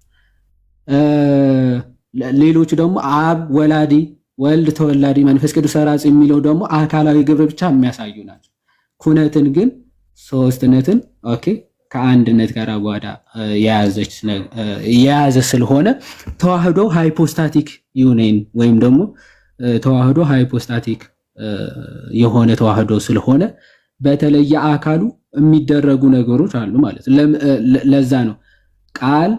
Speaker 1: ሌሎቹ ደግሞ አብ ወላዲ፣ ወልድ ተወላዲ፣ መንፈስ ቅዱስ ሰራጺ የሚለው ደግሞ አካላዊ ግብር ብቻ የሚያሳዩ ናቸው። ኩነትን ግን ሶስትነትን ኦኬ ከአንድነት ጋር አጓዳ የያዘ ስለሆነ ተዋህዶ ሃይፖስታቲክ ዩኒየን ወይም ደግሞ ተዋህዶ ሃይፖስታቲክ የሆነ ተዋህዶ ስለሆነ በተለየ አካሉ የሚደረጉ ነገሮች አሉ ማለት ለዛ ነው ቃል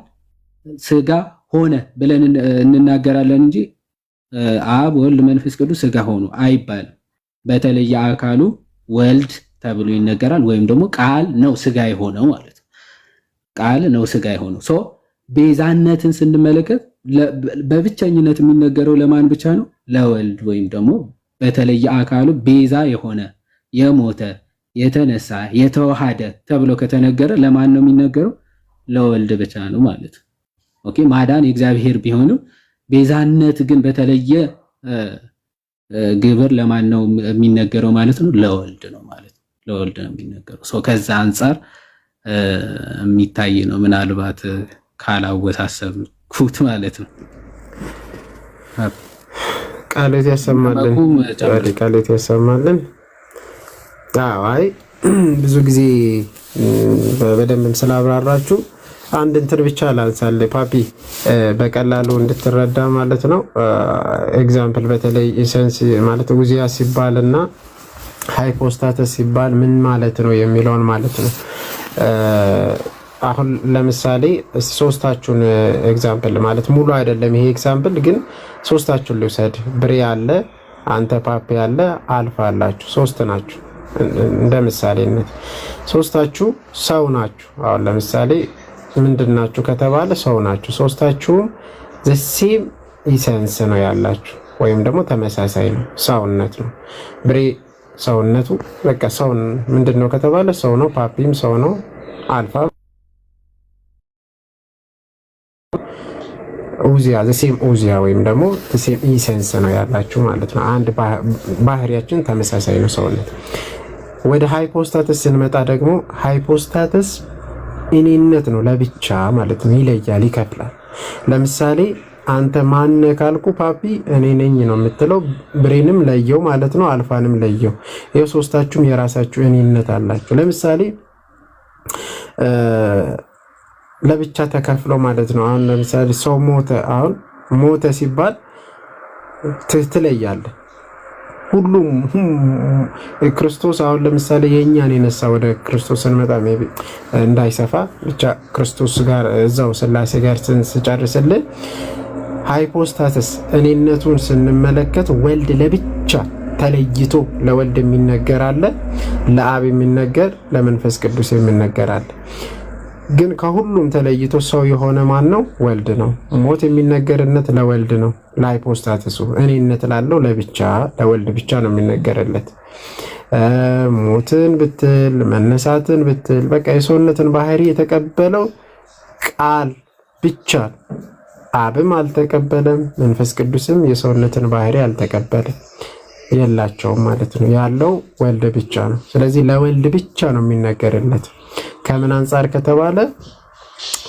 Speaker 1: ስጋ ሆነ ብለን እንናገራለን እንጂ አብ፣ ወልድ፣ መንፈስ ቅዱስ ስጋ ሆኑ አይባልም። በተለየ አካሉ ወልድ ተብሎ ይነገራል። ወይም ደግሞ ቃል ነው ስጋ የሆነው ማለት ነው። ቃል ነው ስጋ የሆነው ቤዛነትን ስንመለከት በብቸኝነት የሚነገረው ለማን ብቻ ነው? ለወልድ ወይም ደግሞ በተለየ አካሉ ቤዛ የሆነ የሞተ የተነሳ የተዋሃደ ተብሎ ከተነገረ ለማን ነው የሚነገረው? ለወልድ ብቻ ነው ማለት ነው። ኦኬ ማዳን የእግዚአብሔር ቢሆንም ቤዛነት ግን በተለየ ግብር ለማን ነው የሚነገረው ማለት ነው? ለወልድ ነው ማለት ነው። ለወልድ ነው የሚነገረው። ከዛ አንጻር የሚታይ ነው። ምናልባት ካላወሳሰብኩት ማለት ነው።
Speaker 2: ቃሌት ያሰማልን። አይ ብዙ ጊዜ በደንብም ስላብራራችሁ አንድ እንትን ብቻ ላንሳል ፓፒ በቀላሉ እንድትረዳ ማለት ነው። ኤግዛምፕል በተለይ ኢሰንስ ማለት ውዚያ ሲባልና ሃይፖስታተስ ሲባል ምን ማለት ነው የሚለውን ማለት ነው። አሁን ለምሳሌ ሶስታችሁን ኤግዛምፕል ማለት ሙሉ አይደለም ይሄ ኤግዛምፕል ግን ሶስታችሁን ልውሰድ። ብሬ አለ፣ አንተ ፓፒ አለ፣ አልፋ አላችሁ፣ ሶስት ናችሁ። እንደ ምሳሌነት ሶስታችሁ ሰው ናችሁ። አሁን ለምሳሌ ምንድናችሁ ከተባለ ሰው ናችሁ። ሶስታችሁም the same essence ነው ያላችሁ ወይም ደግሞ ተመሳሳይ ነው፣ ሰውነት ነው። ብሬ ሰውነቱ በቃ ሰው ምንድነው ከተባለ ሰው ነው። ፓፒም ሰው ነው። አልፋ ኡዚያ the same ኡዚያ ወይም ደግሞ the same essence ነው ያላችሁ ማለት ነው። አንድ ባህሪያችን ተመሳሳይ ነው ሰውነት። ወደ ሃይፖስታተስ ስንመጣ ደግሞ ሃይፖስታተስ እኔነት ነው ለብቻ ማለት ነው። ይለያል፣ ይከፍላል። ለምሳሌ አንተ ማን ካልኩ ፓፒ እኔ ነኝ ነው የምትለው። ብሬንም ለየው ማለት ነው። አልፋንም ለየው። ይሄ ሶስታችሁም የራሳችሁ እኔነት አላችሁ። ለምሳሌ ለብቻ ተከፍለው ማለት ነው። አሁን ለምሳሌ ሰው ሞተ። አሁን ሞተ ሲባል ትለያለህ። ሁሉም ክርስቶስ አሁን ለምሳሌ የኛን የነሳ ወደ ክርስቶስ እንመጣ ሜቢ እንዳይሰፋ ብቻ ክርስቶስ ጋር እዛው ስላሴ ጋር ስንጨርስልን ሃይፖስታተስ እኔነቱን ስንመለከት ወልድ ለብቻ ተለይቶ ለወልድ የሚነገር አለ፣ ለአብ የሚነገር ለመንፈስ ቅዱስ የሚነገር አለ። ግን ከሁሉም ተለይቶ ሰው የሆነ ማን ነው? ወልድ ነው። ሞት የሚነገርነት ለወልድ ነው። ለሃይፖስታትሱ እኔነት ላለው ለብቻ ለወልድ ብቻ ነው የሚነገርለት። ሞትን ብትል መነሳትን ብትል በቃ የሰውነትን ባህሪ የተቀበለው ቃል ብቻ። አብም አልተቀበለም፣ መንፈስ ቅዱስም የሰውነትን ባህሪ አልተቀበለም። የላቸውም ማለት ነው። ያለው ወልድ ብቻ ነው። ስለዚህ ለወልድ ብቻ ነው የሚነገርለት። ከምን አንጻር ከተባለ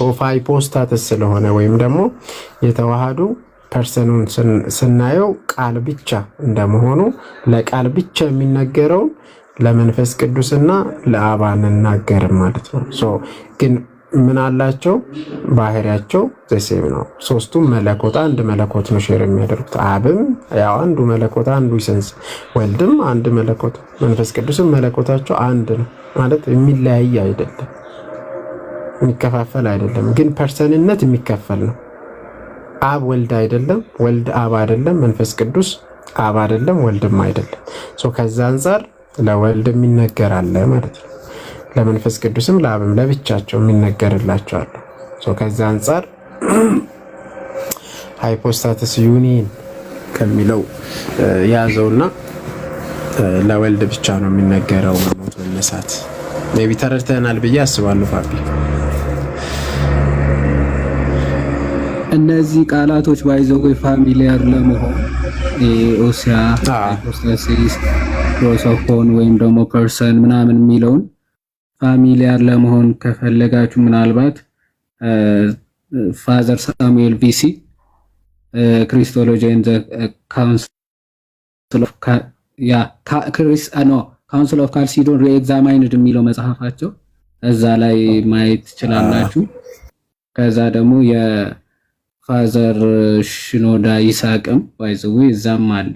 Speaker 2: ኦፍ ሃይፖስታትስ ስለሆነ ወይም ደግሞ የተዋሃዱ ፐርሰኑን ስናየው ቃል ብቻ እንደመሆኑ ለቃል ብቻ የሚነገረው ለመንፈስ ቅዱስና ለአብ አንናገርም ማለት ነው። ግን ምን አላቸው? ባህሪያቸው ዘሴም ነው። ሶስቱም መለኮት አንድ መለኮት ነው ሼር የሚያደርጉት። አብም ያው አንዱ መለኮት አንዱ ኢሰንስ፣ ወልድም አንድ መለኮት፣ መንፈስ ቅዱስም መለኮታቸው አንድ ነው ማለት የሚለያይ አይደለም፣ የሚከፋፈል አይደለም። ግን ፐርሰንነት የሚከፈል ነው። አብ ወልድ አይደለም፣ ወልድ አብ አይደለም፣ መንፈስ ቅዱስ አብ አይደለም፣ ወልድም አይደለም። ከዛ አንጻር ለወልድ የሚነገር አለ ማለት ነው። ለመንፈስ ቅዱስም ለአብም ለብቻቸው የሚነገርላቸዋል። ከዛ አንጻር ሃይፖስታትስ ዩኒየን ከሚለው ያዘውና ለወልድ ብቻ ነው የሚነገረው መሞት መነሳት። ሜቢ ተረድተናል ብዬ አስባለሁ። ፋቢ
Speaker 1: እነዚህ ቃላቶች ባይዘው ፋሚሊያር ለመሆን ኦሲያ ሃይፖስታሲስ ፕሮሶፎን ወይም ደግሞ ፐርሰን ምናምን የሚለውን ፋሚሊያር ለመሆን ከፈለጋችሁ ምናልባት ፋዘር ሳሙኤል ቪሲ ክሪስቶሎጂ ኤንድ ካውንስል ኦፍ ካልሲዶን ሪኤግዛማይንድ የሚለው መጽሐፋቸው እዛ ላይ ማየት ትችላላችሁ። ከዛ ደግሞ የፋዘር ሽኖዳ ይሳቅም ባይዘው እዛም አለ፣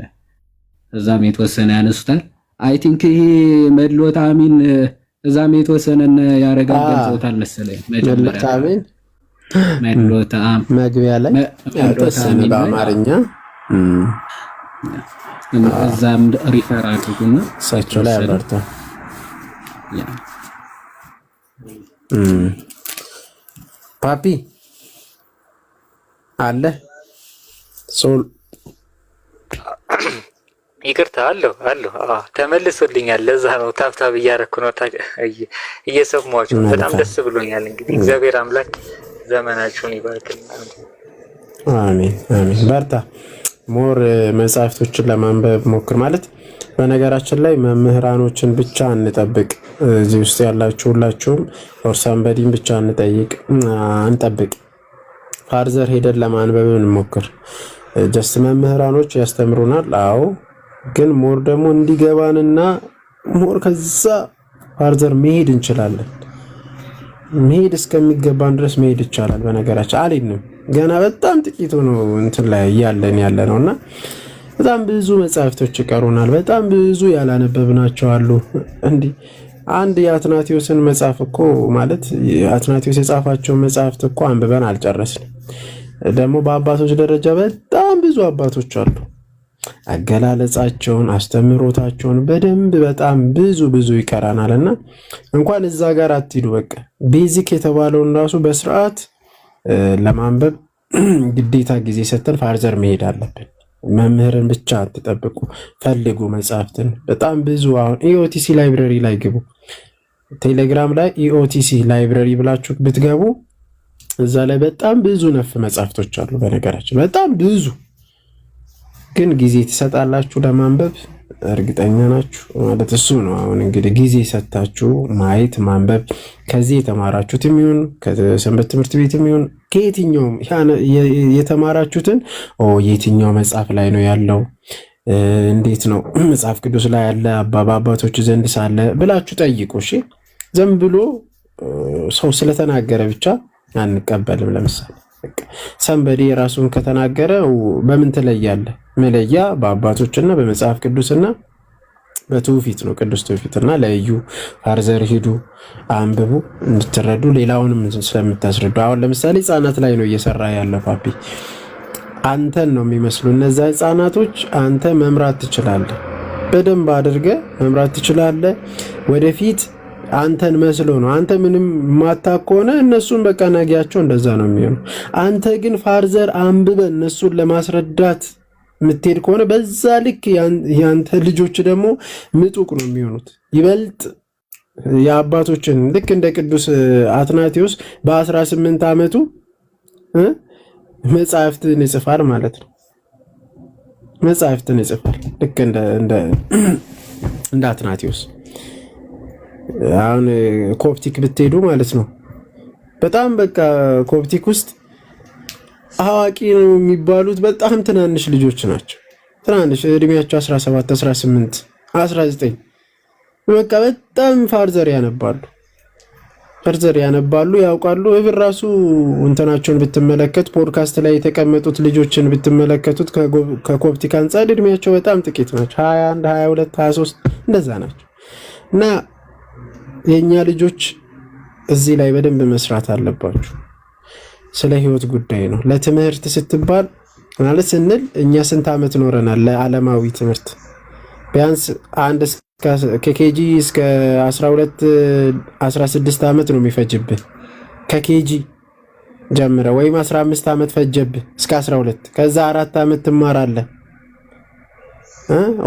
Speaker 1: እዛም የተወሰነ ያነሱታል። አይ ቲንክ ይሄ መድሎት አሚን እዛም የተወሰነን ያረጋግጠውታል መሰለኝ። መድሎት
Speaker 2: መግቢያ ላይ የተወሰነ በአማርኛ እዛም
Speaker 1: ሪፈር አድርጉና
Speaker 2: እሳቸው ላይ አብራርተው ፓፒ አለ ሶል
Speaker 4: ይቅርታ አለሁ ተመልሶልኛል። ለዛ ነው ታብታብ እያረኩ ነው እየሰማችሁ በጣም ደስ ብሎኛል። እንግዲህ እግዚአብሔር አምላክ ዘመናችሁን ይባርክልን።
Speaker 2: አሜን አሜን። በርታ። ሞር መጽሐፍቶችን ለማንበብ ሞክር። ማለት በነገራችን ላይ መምህራኖችን ብቻ እንጠብቅ። እዚህ ውስጥ ያላችሁ ሁላችሁም ኦርሳምበዲን ብቻ እንጠብቅ። ፋርዘር ሄደን ለማንበብ እንሞክር። ጀስት መምህራኖች ያስተምሩናል። አዎ ግን ሞር ደግሞ እንዲገባንና ሞር ከዛ ፋርዘር መሄድ እንችላለን። መሄድ እስከሚገባን ድረስ መሄድ ይቻላል። በነገራችን አልሄድንም ገና በጣም ጥቂት ነው እንትን ላይ ያለ ነውና በጣም ብዙ መጽሐፍቶች ይቀሩናል። በጣም ብዙ ያላነበብናቸው አሉ። እንዲህ አንድ የአትናቴዎስን መጽሐፍ እኮ ማለት አትናቴዎስ የጻፋቸው መጽሐፍት እኮ አንብበን አልጨረስንም። ደግሞ በአባቶች ደረጃ በጣም ብዙ አባቶች አሉ። አገላለጻቸውን አስተምሮታቸውን በደንብ በጣም ብዙ ይቀራናልና እንኳን እዛ ጋር አትሂዱ። በቃ ቤዚክ የተባለውን ራሱ በስርዓት ለማንበብ ግዴታ ጊዜ ሰጥተን ፋርዘር መሄድ አለብን። መምህርን ብቻ አትጠብቁ፣ ፈልጉ መጽሐፍትን። በጣም ብዙ አሁን ኢኦቲሲ ላይብረሪ ላይ ግቡ። ቴሌግራም ላይ ኢኦቲሲ ላይብረሪ ብላችሁ ብትገቡ እዛ ላይ በጣም ብዙ ነፍ መጽሐፍቶች አሉ። በነገራችን በጣም ብዙ ግን ጊዜ ትሰጣላችሁ ለማንበብ? እርግጠኛ ናችሁ? ማለት እሱ ነው። አሁን እንግዲህ ጊዜ ሰጣችሁ ማየት ማንበብ ከዚህ የተማራችሁትም ይሁን ከሰንበት ትምህርት ቤትም ይሁን ከየትኛውም የተማራችሁትን የትኛው መጽሐፍ ላይ ነው ያለው፣ እንዴት ነው መጽሐፍ ቅዱስ ላይ ያለ አባቶች ዘንድ ሳለ ብላችሁ ጠይቁ። እሺ ዝም ብሎ ሰው ስለተናገረ ብቻ አንቀበልም። ለምሳሌ ሰንበዴ የራሱን ከተናገረ በምን ትለያለህ? መለያ በአባቶችና በመጽሐፍ ቅዱስና በትውፊት ነው። ቅዱስ ትውፊትና ለዩ ፋርዘር ሂዱ አንብቡ እንድትረዱ፣ ሌላውንም ስለምታስረዱ። አሁን ለምሳሌ ህፃናት ላይ ነው እየሰራ ያለው ፓፒ። አንተን ነው የሚመስሉ እነዛ ህፃናቶች። አንተ መምራት ትችላለህ። በደንብ አድርገህ መምራት ትችላለህ። ወደፊት አንተን መስሎ ነው። አንተ ምንም ማታውቅ ከሆነ እነሱን በቃ ነጊያቸው እንደዛ ነው የሚሆነው። አንተ ግን ፋርዘር አንብበ እነሱን ለማስረዳት የምትሄድ ከሆነ በዛ ልክ ያንተ ልጆች ደግሞ ምጡቅ ነው የሚሆኑት። ይበልጥ የአባቶችን ልክ እንደ ቅዱስ አትናቴዎስ በ18 ዓመቱ መጽሐፍትን ይጽፋል ማለት ነው። መጽሐፍትን ይጽፋል ልክ እንደ አትናቴዎስ። አሁን ኮፕቲክ ብትሄዱ ማለት ነው በጣም በቃ ኮፕቲክ ውስጥ አዋቂ ነው የሚባሉት በጣም ትናንሽ ልጆች ናቸው። ትናንሽ እድሜያቸው 17፣ 18፣ 19 በቃ በጣም ፋርዘር ያነባሉ ያውቃሉ። እብር ራሱ እንትናቸውን ብትመለከት ፖድካስት ላይ የተቀመጡት ልጆችን ብትመለከቱት ከኮፕቲክ አንጻር እድሜያቸው በጣም ጥቂት ናቸው። 21፣ 22፣ 23 እንደዛ ናቸው። እና የኛ ልጆች እዚህ ላይ በደንብ መስራት አለባችሁ። ስለ ህይወት ጉዳይ ነው። ለትምህርት ስትባል ማለት ስንል እኛ ስንት ዓመት ኖረናል ለዓለማዊ ትምህርት? ቢያንስ ከኬጂ እስከ 12 16 ዓመት ነው የሚፈጅብህ። ከኬጂ ጀምረ ወይም 15 ዓመት ፈጀብህ እስከ 12። ከዛ 4 ዓመት ትማራለህ።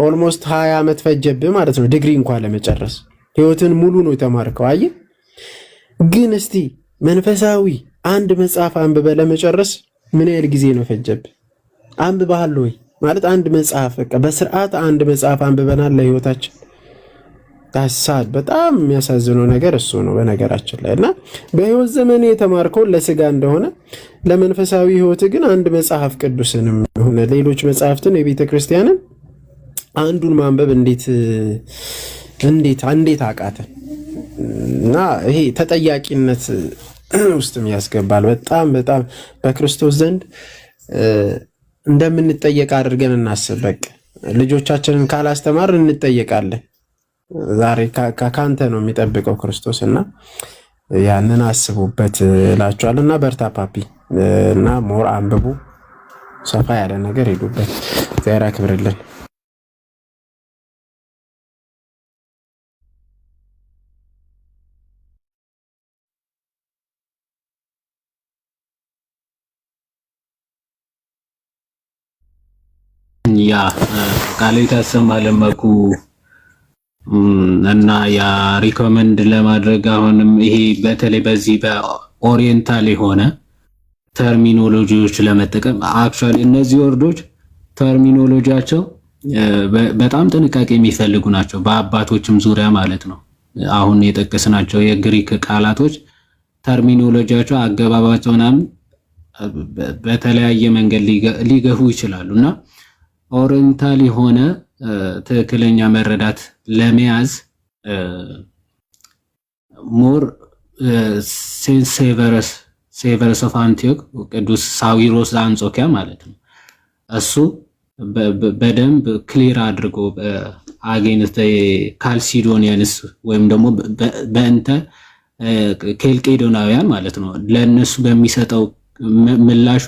Speaker 2: ኦልሞስት 20 ዓመት ፈጀብህ ማለት ነው ዲግሪ እንኳን ለመጨረስ። ህይወትን ሙሉ ነው የተማርከው። አየህ። ግን እስቲ መንፈሳዊ አንድ መጽሐፍ አንብበህ ለመጨረስ ምን ያህል ጊዜ ነው ፈጀብህ? አንብበሃል ወይ ማለት አንድ መጽሐፍ በቃ በስርዓት አንድ መጽሐፍ አንብበናል ለህይወታችን። ታሳድ በጣም የሚያሳዝነው ነገር እሱ ነው በነገራችን ላይ። እና በህይወት ዘመን የተማርከው ለስጋ እንደሆነ ለመንፈሳዊ ህይወት ግን አንድ መጽሐፍ ቅዱስንም ሆነ ሌሎች መጽሐፍትን የቤተ ክርስቲያንን አንዱን ማንበብ እንዴት አቃተን? እና ይሄ ተጠያቂነት ውስጥም ያስገባል። በጣም በክርስቶስ ዘንድ እንደምንጠየቅ አድርገን እናስብ። በቃ ልጆቻችንን ካላስተማር እንጠየቃለን። ዛሬ ካንተ ነው የሚጠብቀው ክርስቶስ። እና ያንን አስቡበት እላችኋለሁ። እና በርታ ፓፒ፣ እና ሞር አንብቡ፣ ሰፋ ያለ ነገር ሄዱበት። እግዚአብሔር ያክብርልን።
Speaker 1: ያ ቃል ታሰማለን መኩ እና ያ ሪኮመንድ ለማድረግ አሁንም ይሄ በተለይ በዚህ በኦሪየንታል የሆነ ተርሚኖሎጂዎች ለመጠቀም አክቹአሊ እነዚህ ወርዶች ተርሚኖሎጂያቸው በጣም ጥንቃቄ የሚፈልጉ ናቸው። በአባቶችም ዙሪያ ማለት ነው። አሁን የጠቀስናቸው የግሪክ ቃላቶች ተርሚኖሎጂያቸው አገባባቸው ምናምን በተለያየ መንገድ ሊገፉ ይችላሉና ኦሪየንታል የሆነ ትክክለኛ መረዳት ለመያዝ ሞር ሴቨረስ ኦፍ አንቲዮክ ቅዱስ ሳዊሮስ ዘአንጾኪያ ማለት ነው። እሱ በደንብ ክሊር አድርጎ አጌንስት ካልሲዶኒያንስ ወይም ደግሞ በእንተ ኬልቄዶናውያን ማለት ነው ለነሱ በሚሰጠው ምላሹ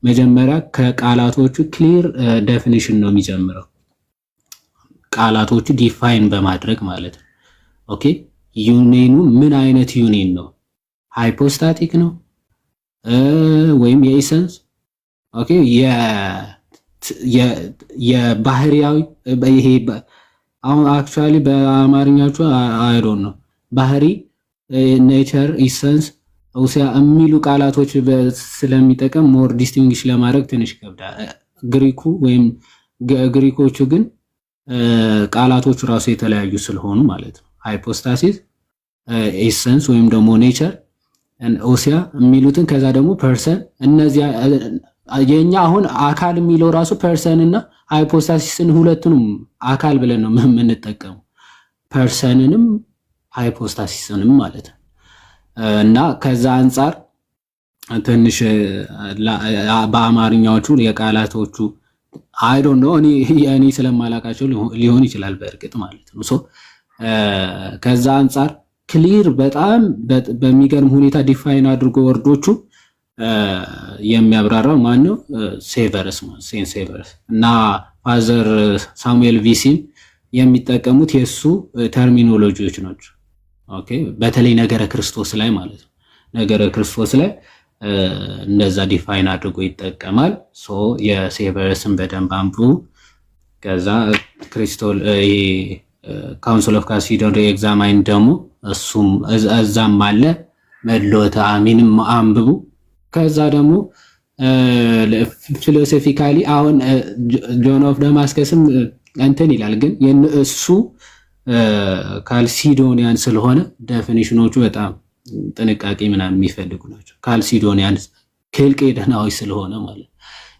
Speaker 1: መጀመሪያ ከቃላቶቹ ክሊር ዴፊኒሽን ነው የሚጀምረው። ቃላቶቹ ዲፋይን በማድረግ ማለት ነው። ኦኬ ዩኒየኑ ምን አይነት ዩኒየን ነው? ሃይፖስታቲክ ነው ወይም የኢሰንስ ኦኬ የባህሪያዊ ይሄ አሁን አክቹአሊ በአማርኛቸው አይ ዶንት ኖ ባህሪ ኔቸር ኢሰንስ ኡሲያ የሚሉ ቃላቶች ስለሚጠቀም ሞር ዲስቲንግዊሽ ለማድረግ ትንሽ ይከብዳል። ግሪኩ ወይም ግሪኮቹ ግን ቃላቶቹ ራሱ የተለያዩ ስለሆኑ ማለት ነው። ሃይፖስታሲስ፣ ኤሰንስ ወይም ደግሞ ኔቸር፣ ኡሲያ የሚሉትን ከዛ ደግሞ ፐርሰን። እነዚህ የኛ አሁን አካል የሚለው ራሱ ፐርሰን እና ሃይፖስታሲስን ሁለቱንም አካል ብለን ነው የምንጠቀመው፣ ፐርሰንንም ሃይፖስታሲስንም ማለት ነው። እና ከዛ አንፃር ትንሽ በአማርኛዎቹ የቃላቶቹ አይ ዶንት ኖ እኔ ስለማላቃቸው ሊሆን ይችላል በእርግጥ ማለት ነው። ሶ ከዛ አንፃር ክሊር በጣም በሚገርም ሁኔታ ዲፋይን አድርጎ ወርዶቹ የሚያብራራው ማን ነው? ሴቨረስ ማለት ሴንት ሴቨረስ እና ፋዘር ሳሙኤል ቪሲም የሚጠቀሙት የሱ ተርሚኖሎጂዎች ናቸው። ኦኬ በተለይ ነገረ ክርስቶስ ላይ ማለት ነው። ነገረ ክርስቶስ ላይ እንደዛ ዲፋይን አድርጎ ይጠቀማል። ሶ የሴቨረስን በደንብ አንብቡ። ከዛ ክሪስቶል ካውንስል ኦፍ ካልሲዶን ኤግዛማይን ደግሞ እሱም እዛም አለ። መድሎተ አሚንም አንብቡ። ከዛ ደግሞ ፊሎሶፊካሊ አሁን ጆን ኦፍ ደማስከስም እንትን ይላል፣ ግን እሱ ካልሲዶኒያን ስለሆነ ዴፊኒሽኖቹ በጣም ጥንቃቄ ምናምን የሚፈልጉ ናቸው። ካልሲዶኒያን ኬልቄዶናዊ ስለሆነ ማለት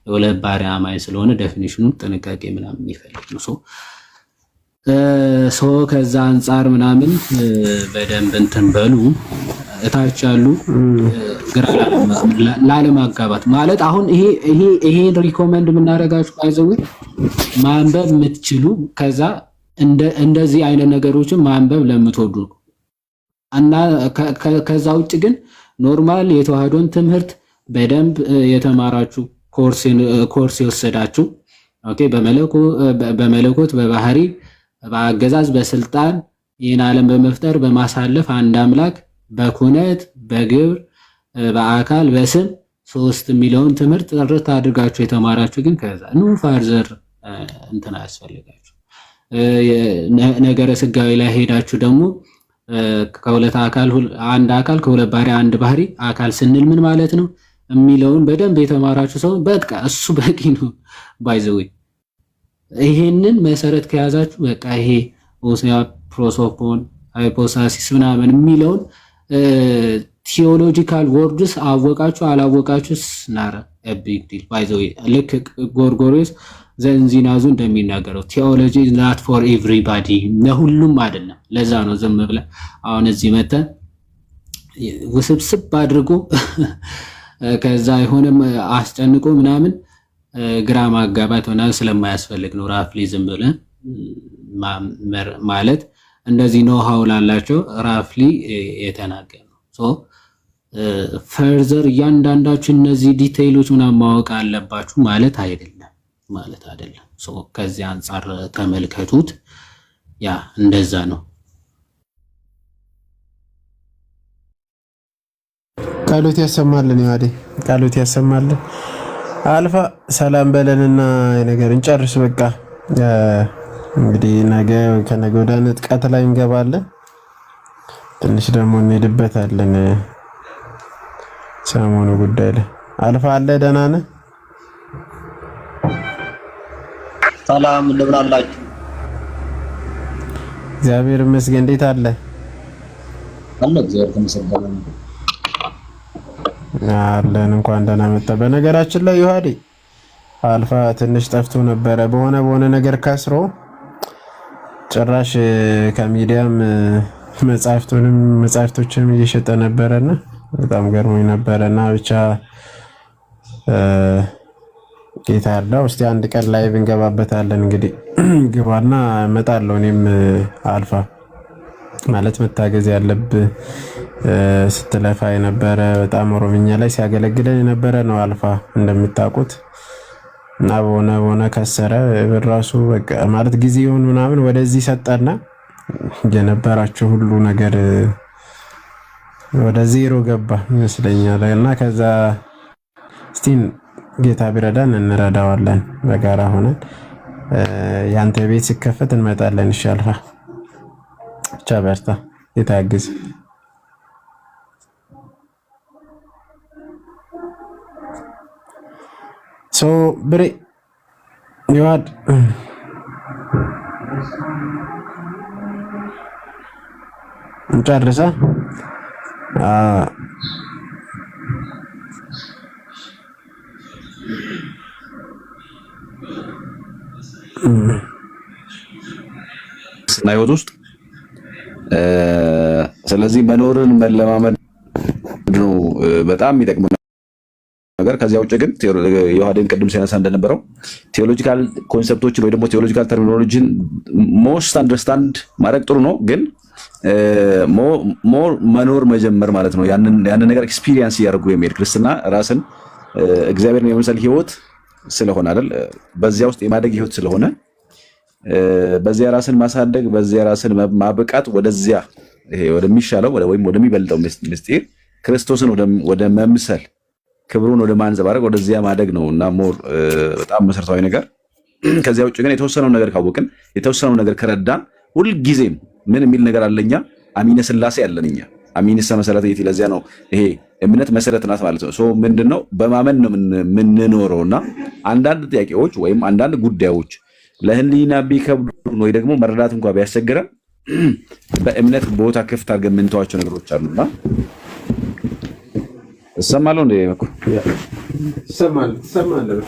Speaker 1: የሁለት ባሕርይ አማኝ ስለሆነ ዴፊኒሽኑ ጥንቃቄ ምናምን የሚፈልግ ነው። ሶ ከዛ አንጻር ምናምን በደንብ እንትን በሉ። እታች ያሉ ግራ ላለማጋባት ማለት አሁን ይሄን ሪኮመንድ የምናደርጋችሁ አይዘው ማንበብ የምትችሉ ከዛ እንደዚህ አይነት ነገሮችን ማንበብ ለምትወዱ እና ከዛ ውጭ ግን ኖርማል የተዋህዶን ትምህርት በደንብ የተማራችሁ ኮርስ የወሰዳችሁ ኦኬ በመለኮት በባህሪ በአገዛዝ በስልጣን ይህን ዓለም በመፍጠር በማሳለፍ አንድ አምላክ በኩነት በግብር በአካል በስም ሶስት የሚለውን ትምህርት ጥርት አድርጋችሁ የተማራችሁ ግን ከዛ ፋርዘር እንትን አያስፈልጋችሁ። ነገረ ስጋዊ ላይ ሄዳችሁ ደግሞ ከሁለት አካል አንድ አካል ከሁለት ባሕርይ አንድ ባሕርይ አካል ስንል ምን ማለት ነው የሚለውን በደንብ የተማራችሁ ሰው በቃ እሱ በቂ ነው። ባይዘው ይሄንን መሰረት ከያዛችሁ በቃ ይሄ ኦሲያ ፕሮሶፖን ሃይፖሳሲስ ምናምን የሚለውን ቲዮሎጂካል ወርድስ አወቃችሁ አላወቃችሁስ ናረ ቢግ ዲል ባይዘው ልክ ጎርጎሪዮስ ዘንዚናዙ እንደሚናገረው ቲዮሎጂ not for everybody ለሁሉም አይደለም። ለዛ ነው ዝም ብለ አሁን እዚህ መተን ውስብስብ አድርጎ ከዛ የሆነም አስጨንቆ ምናምን ግራ ማጋባት ምናምን ስለማያስፈልግ ነው። ራፍሊ ዝም ብለ ማለት እንደዚህ ነው ሃው ላላቸው ራፍሊ የተናገረ ነው። ሶ ፈርዘር እያንዳንዳችሁ እነዚህ ዲቴይሎች ምናምን ማወቅ አለባችሁ ማለት አይደለም። ሶ ከዚህ አንጻር ተመልከቱት። ያ እንደዛ ነው።
Speaker 2: ቃሉት ያሰማልን ይዋዴ ቃሉት ያሰማልን። አልፋ ሰላም በለንና ነገር እንጨርስ በቃ። እንግዲህ ነገ ከነገ ወዲያ ንጥቀት ላይ እንገባለን። ትንሽ ደግሞ እንሄድበታለን ሰሞኑ ጉዳይ ላይ። አልፋ አለ ደህና ነህ?
Speaker 5: ሰላም እንደምን አላችሁ?
Speaker 2: እግዚአብሔር ይመስገን። እንዴት አለ?
Speaker 5: አለ እግዚአብሔር ተመስገነ
Speaker 2: አለን። እንኳን ደህና መጣ። በነገራችን ላይ ዮሐዴ አልፋ ትንሽ ጠፍቶ ነበረ በሆነ ነገር ከስሮ ጭራሽ ከሚዲያም መጻሕፍቶችንም እየሸጠ ነበረና በጣም ገርሞኝ ነበረና ብቻ ጌታ ያለው እስቲ አንድ ቀን ላይቭ እንገባበታለን። እንግዲህ ግባና እመጣለሁ። እኔም አልፋ ማለት መታገዝ ያለብህ ስትለፋ የነበረ በጣም ኦሮምኛ ላይ ሲያገለግለን የነበረ ነው አልፋ እንደምታውቁት እና በሆነ ከሰረ በራሱ በቃ ማለት ጊዜውን ምናምን ወደዚህ ሰጠና የነበራቸው ሁሉ ነገር ወደ ዜሮ ገባ ይመስለኛል። እና ከዛ ስቲን ጌታ ቢረዳን እንረዳዋለን በጋራ ሆነን ያንተ ቤት ሲከፈት እንመጣለን። ኢንሻአላህ ብቻ በርታ የታግዝ ሶ ብሬ ይዋድ እንጨርሳ
Speaker 3: እና ህይወት ውስጥ ስለዚህ መኖርን መለማመድ ነው በጣም የሚጠቅመው ነገር። ከዚያ ውጭ ግን ዮሐዴን ቅድም ሲያነሳ እንደነበረው ቴዎሎጂካል ኮንሰፕቶችን ወይ ደግሞ ቴዎሎጂካል ተርሚኖሎጂን ሞስት አንደርስታንድ ማድረግ ጥሩ ነው፣ ግን ሞር መኖር መጀመር ማለት ነው። ያንን ነገር ኤክስፒሪየንስ እያደረጉ የሚሄድ ክርስትና ራስን እግዚአብሔርን የመምሰል ህይወት ስለሆነ አይደል፣ በዚያ ውስጥ የማደግ ህይወት ስለሆነ በዚያ ራስን ማሳደግ በዚያ ራስን ማብቃት ወደዚያ ይሄ ወደሚሻለው ወይም ወደሚበልጠው ምስጢር ክርስቶስን ወደ መምሰል ክብሩን ወደ ማንጸባረቅ ወደዚያ ማደግ ነውና ሞር በጣም መሰረታዊ ነገር። ከዚያ ውጭ ግን የተወሰነው ነገር ካወቅን የተወሰነው ነገር ከረዳን ሁልጊዜም ምን የሚል ነገር አለኛ አሚነ ስላሴ ያለንኛ አሚንሰ መሰረተ ይት ለዚያ ነው ይሄ እምነት መሰረት ናት ማለት ነው። ሶ ምንድነው በማመን ነው የምንኖረውና አንዳንድ ጥያቄዎች ወይም አንዳንድ ጉዳዮች ለህሊና ቢከብዱን ወይ ደግሞ መረዳት እንኳን ቢያስቸግረን በእምነት ቦታ ክፍት አድርገን የምንተዋቸው ነገሮች አሉና እሰማለሁ እንደ መኩ
Speaker 2: እሰማለሁ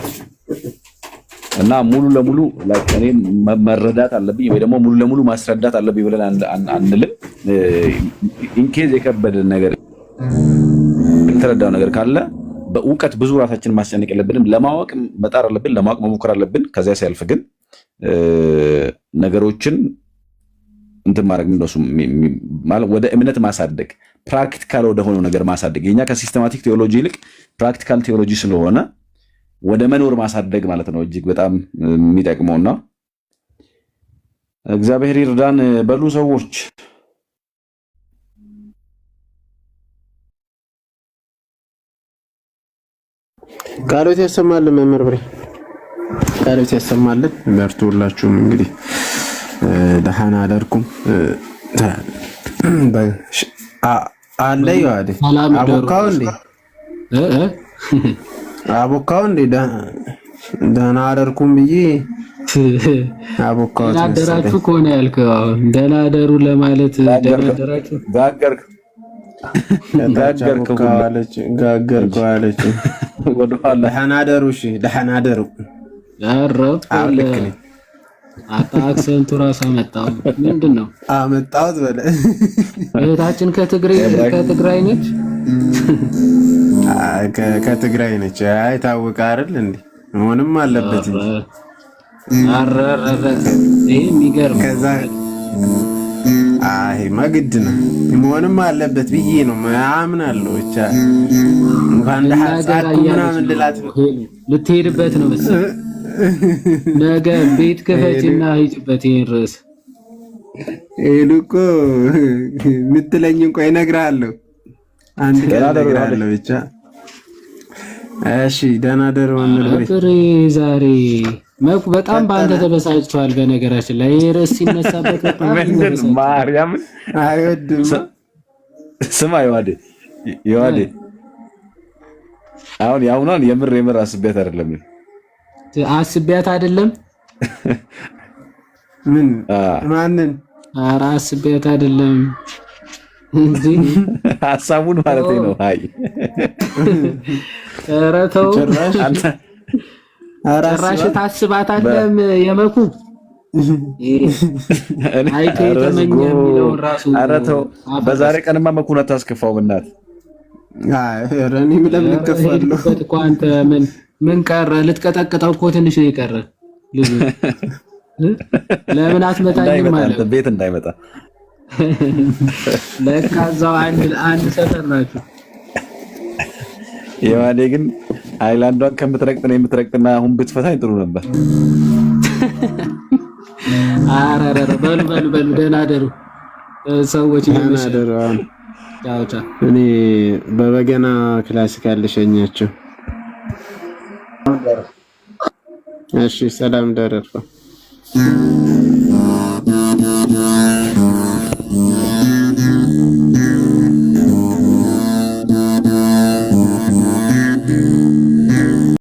Speaker 3: እና ሙሉ ለሙሉ ለከኔ መረዳት አለብኝ ወይ ደግሞ ሙሉ ለሙሉ ማስረዳት አለብኝ ብለን አንልም። ኢንኬዝ የከበደ ነገር የተረዳው ነገር ካለ በእውቀት ብዙ ራሳችንን ማስጨነቅ የለብንም። ለማወቅ መጣር አለብን፣ ለማወቅ መሞከር አለብን። ከዚያ ሲያልፍ ግን ነገሮችን እንትን ማድረግ እንደሱ ማለት ወደ እምነት ማሳደግ ፕራክቲካል ወደ ሆነው ነገር ማሳደግ የኛ ከሲስተማቲክ ቴዎሎጂ ይልቅ ፕራክቲካል ቴዎሎጂ ስለሆነ ወደ መኖር ማሳደግ ማለት ነው እጅግ በጣም የሚጠቅመውና እግዚአብሔር ይርዳን በሉ ሰዎች።
Speaker 2: ቃሎት ያሰማልን መምህር ብሬ ቃሎት ያሰማልን። በርቱ ሁላችሁም። እንግዲህ ደህና አደርኩም አለ ይዋደ አቦካው እንዴ አቦካው እንዴ ደህና አደርኩም ብዬ አቦካው
Speaker 1: አደራችሁ ከሆነ ያልከው ደህና አደሩ ለማለት ደህና አደራችሁ
Speaker 2: ጋገርኩ አለች ወደኋላ ደህና አደሩ። እሺ ደህና አደሩ
Speaker 1: አረፈ አክሰንቱ ራሱ አመጣው። ምንድነው
Speaker 2: አመጣውት በለ
Speaker 1: እህታችን ከትግራይ ነች።
Speaker 2: ከትግራይ ነች። አይ ታውቃ አይደል እንዴ? መሆንም አለበት እንጂ
Speaker 1: አረረረ ይሄ የሚገርም
Speaker 2: ከዛ አይ ማግድ ነው መሆንም አለበት ብዬ ነው ማምናለሁ። ብቻ እንኳን ለሐሳብ ምናምን ልላት
Speaker 1: ልትሄድበት ነው መሰለኝ። ነገ ቤት ከፈችና ሂጅበት ይሄን ርዕስ
Speaker 2: እኮ ምትለኝ እንኳን እነግርሃለሁ። አንድ ቀን እነግርሃለሁ ብቻ። እሺ ደህና ደሩ ወንድሬ።
Speaker 1: ዛሬ መኩ በጣም በአንተ ተበሳጭቷል። በነገራችን ላይ ይሄ ርዕስ ሲነሳበት በጣም
Speaker 3: ማርያም
Speaker 2: አይወድም።
Speaker 3: ስማ ይዋዴ አሁን ያውናን የምር አስቤያት አይደለም
Speaker 2: ምን ማንን
Speaker 1: ኧረ አስቤያት አይደለም እንጂ
Speaker 3: ሐሳቡን ማለት ነው። አይ
Speaker 1: ኧረ ተው ጭራሽ ታስባታለም የመኩ አይቴ ተመኘ የሚለውን ራሱ
Speaker 3: ኧረ ተው በዛሬ ቀንማ መኩን አታስከፋው በእናት
Speaker 2: ኧረ እኔም ለምን እከፋለሁ
Speaker 1: እኮ አንተ ምን ቀረ ልትቀጠቅጠው እኮ ትንሽ ነው የቀረ ልጅ ለምን አትመታኝም ማለት
Speaker 3: ቤት እንዳይመጣ
Speaker 1: ለካ እዛው አንድ ሰፈር ናችሁ።
Speaker 3: የዋዴ ግን አይላንዷን ከምትረቅጥ ነው የምትረቅጥና አሁን ብትፈታኝ ጥሩ ነበር።
Speaker 1: አራራራ በሉ ደህና አደሩ ሰዎች።
Speaker 2: ደህና አደሩ።
Speaker 1: ቻው።
Speaker 2: እኔ በበገና ክላሲካል ልሸኛቸው። እሺ ሰላም ደረርኩ።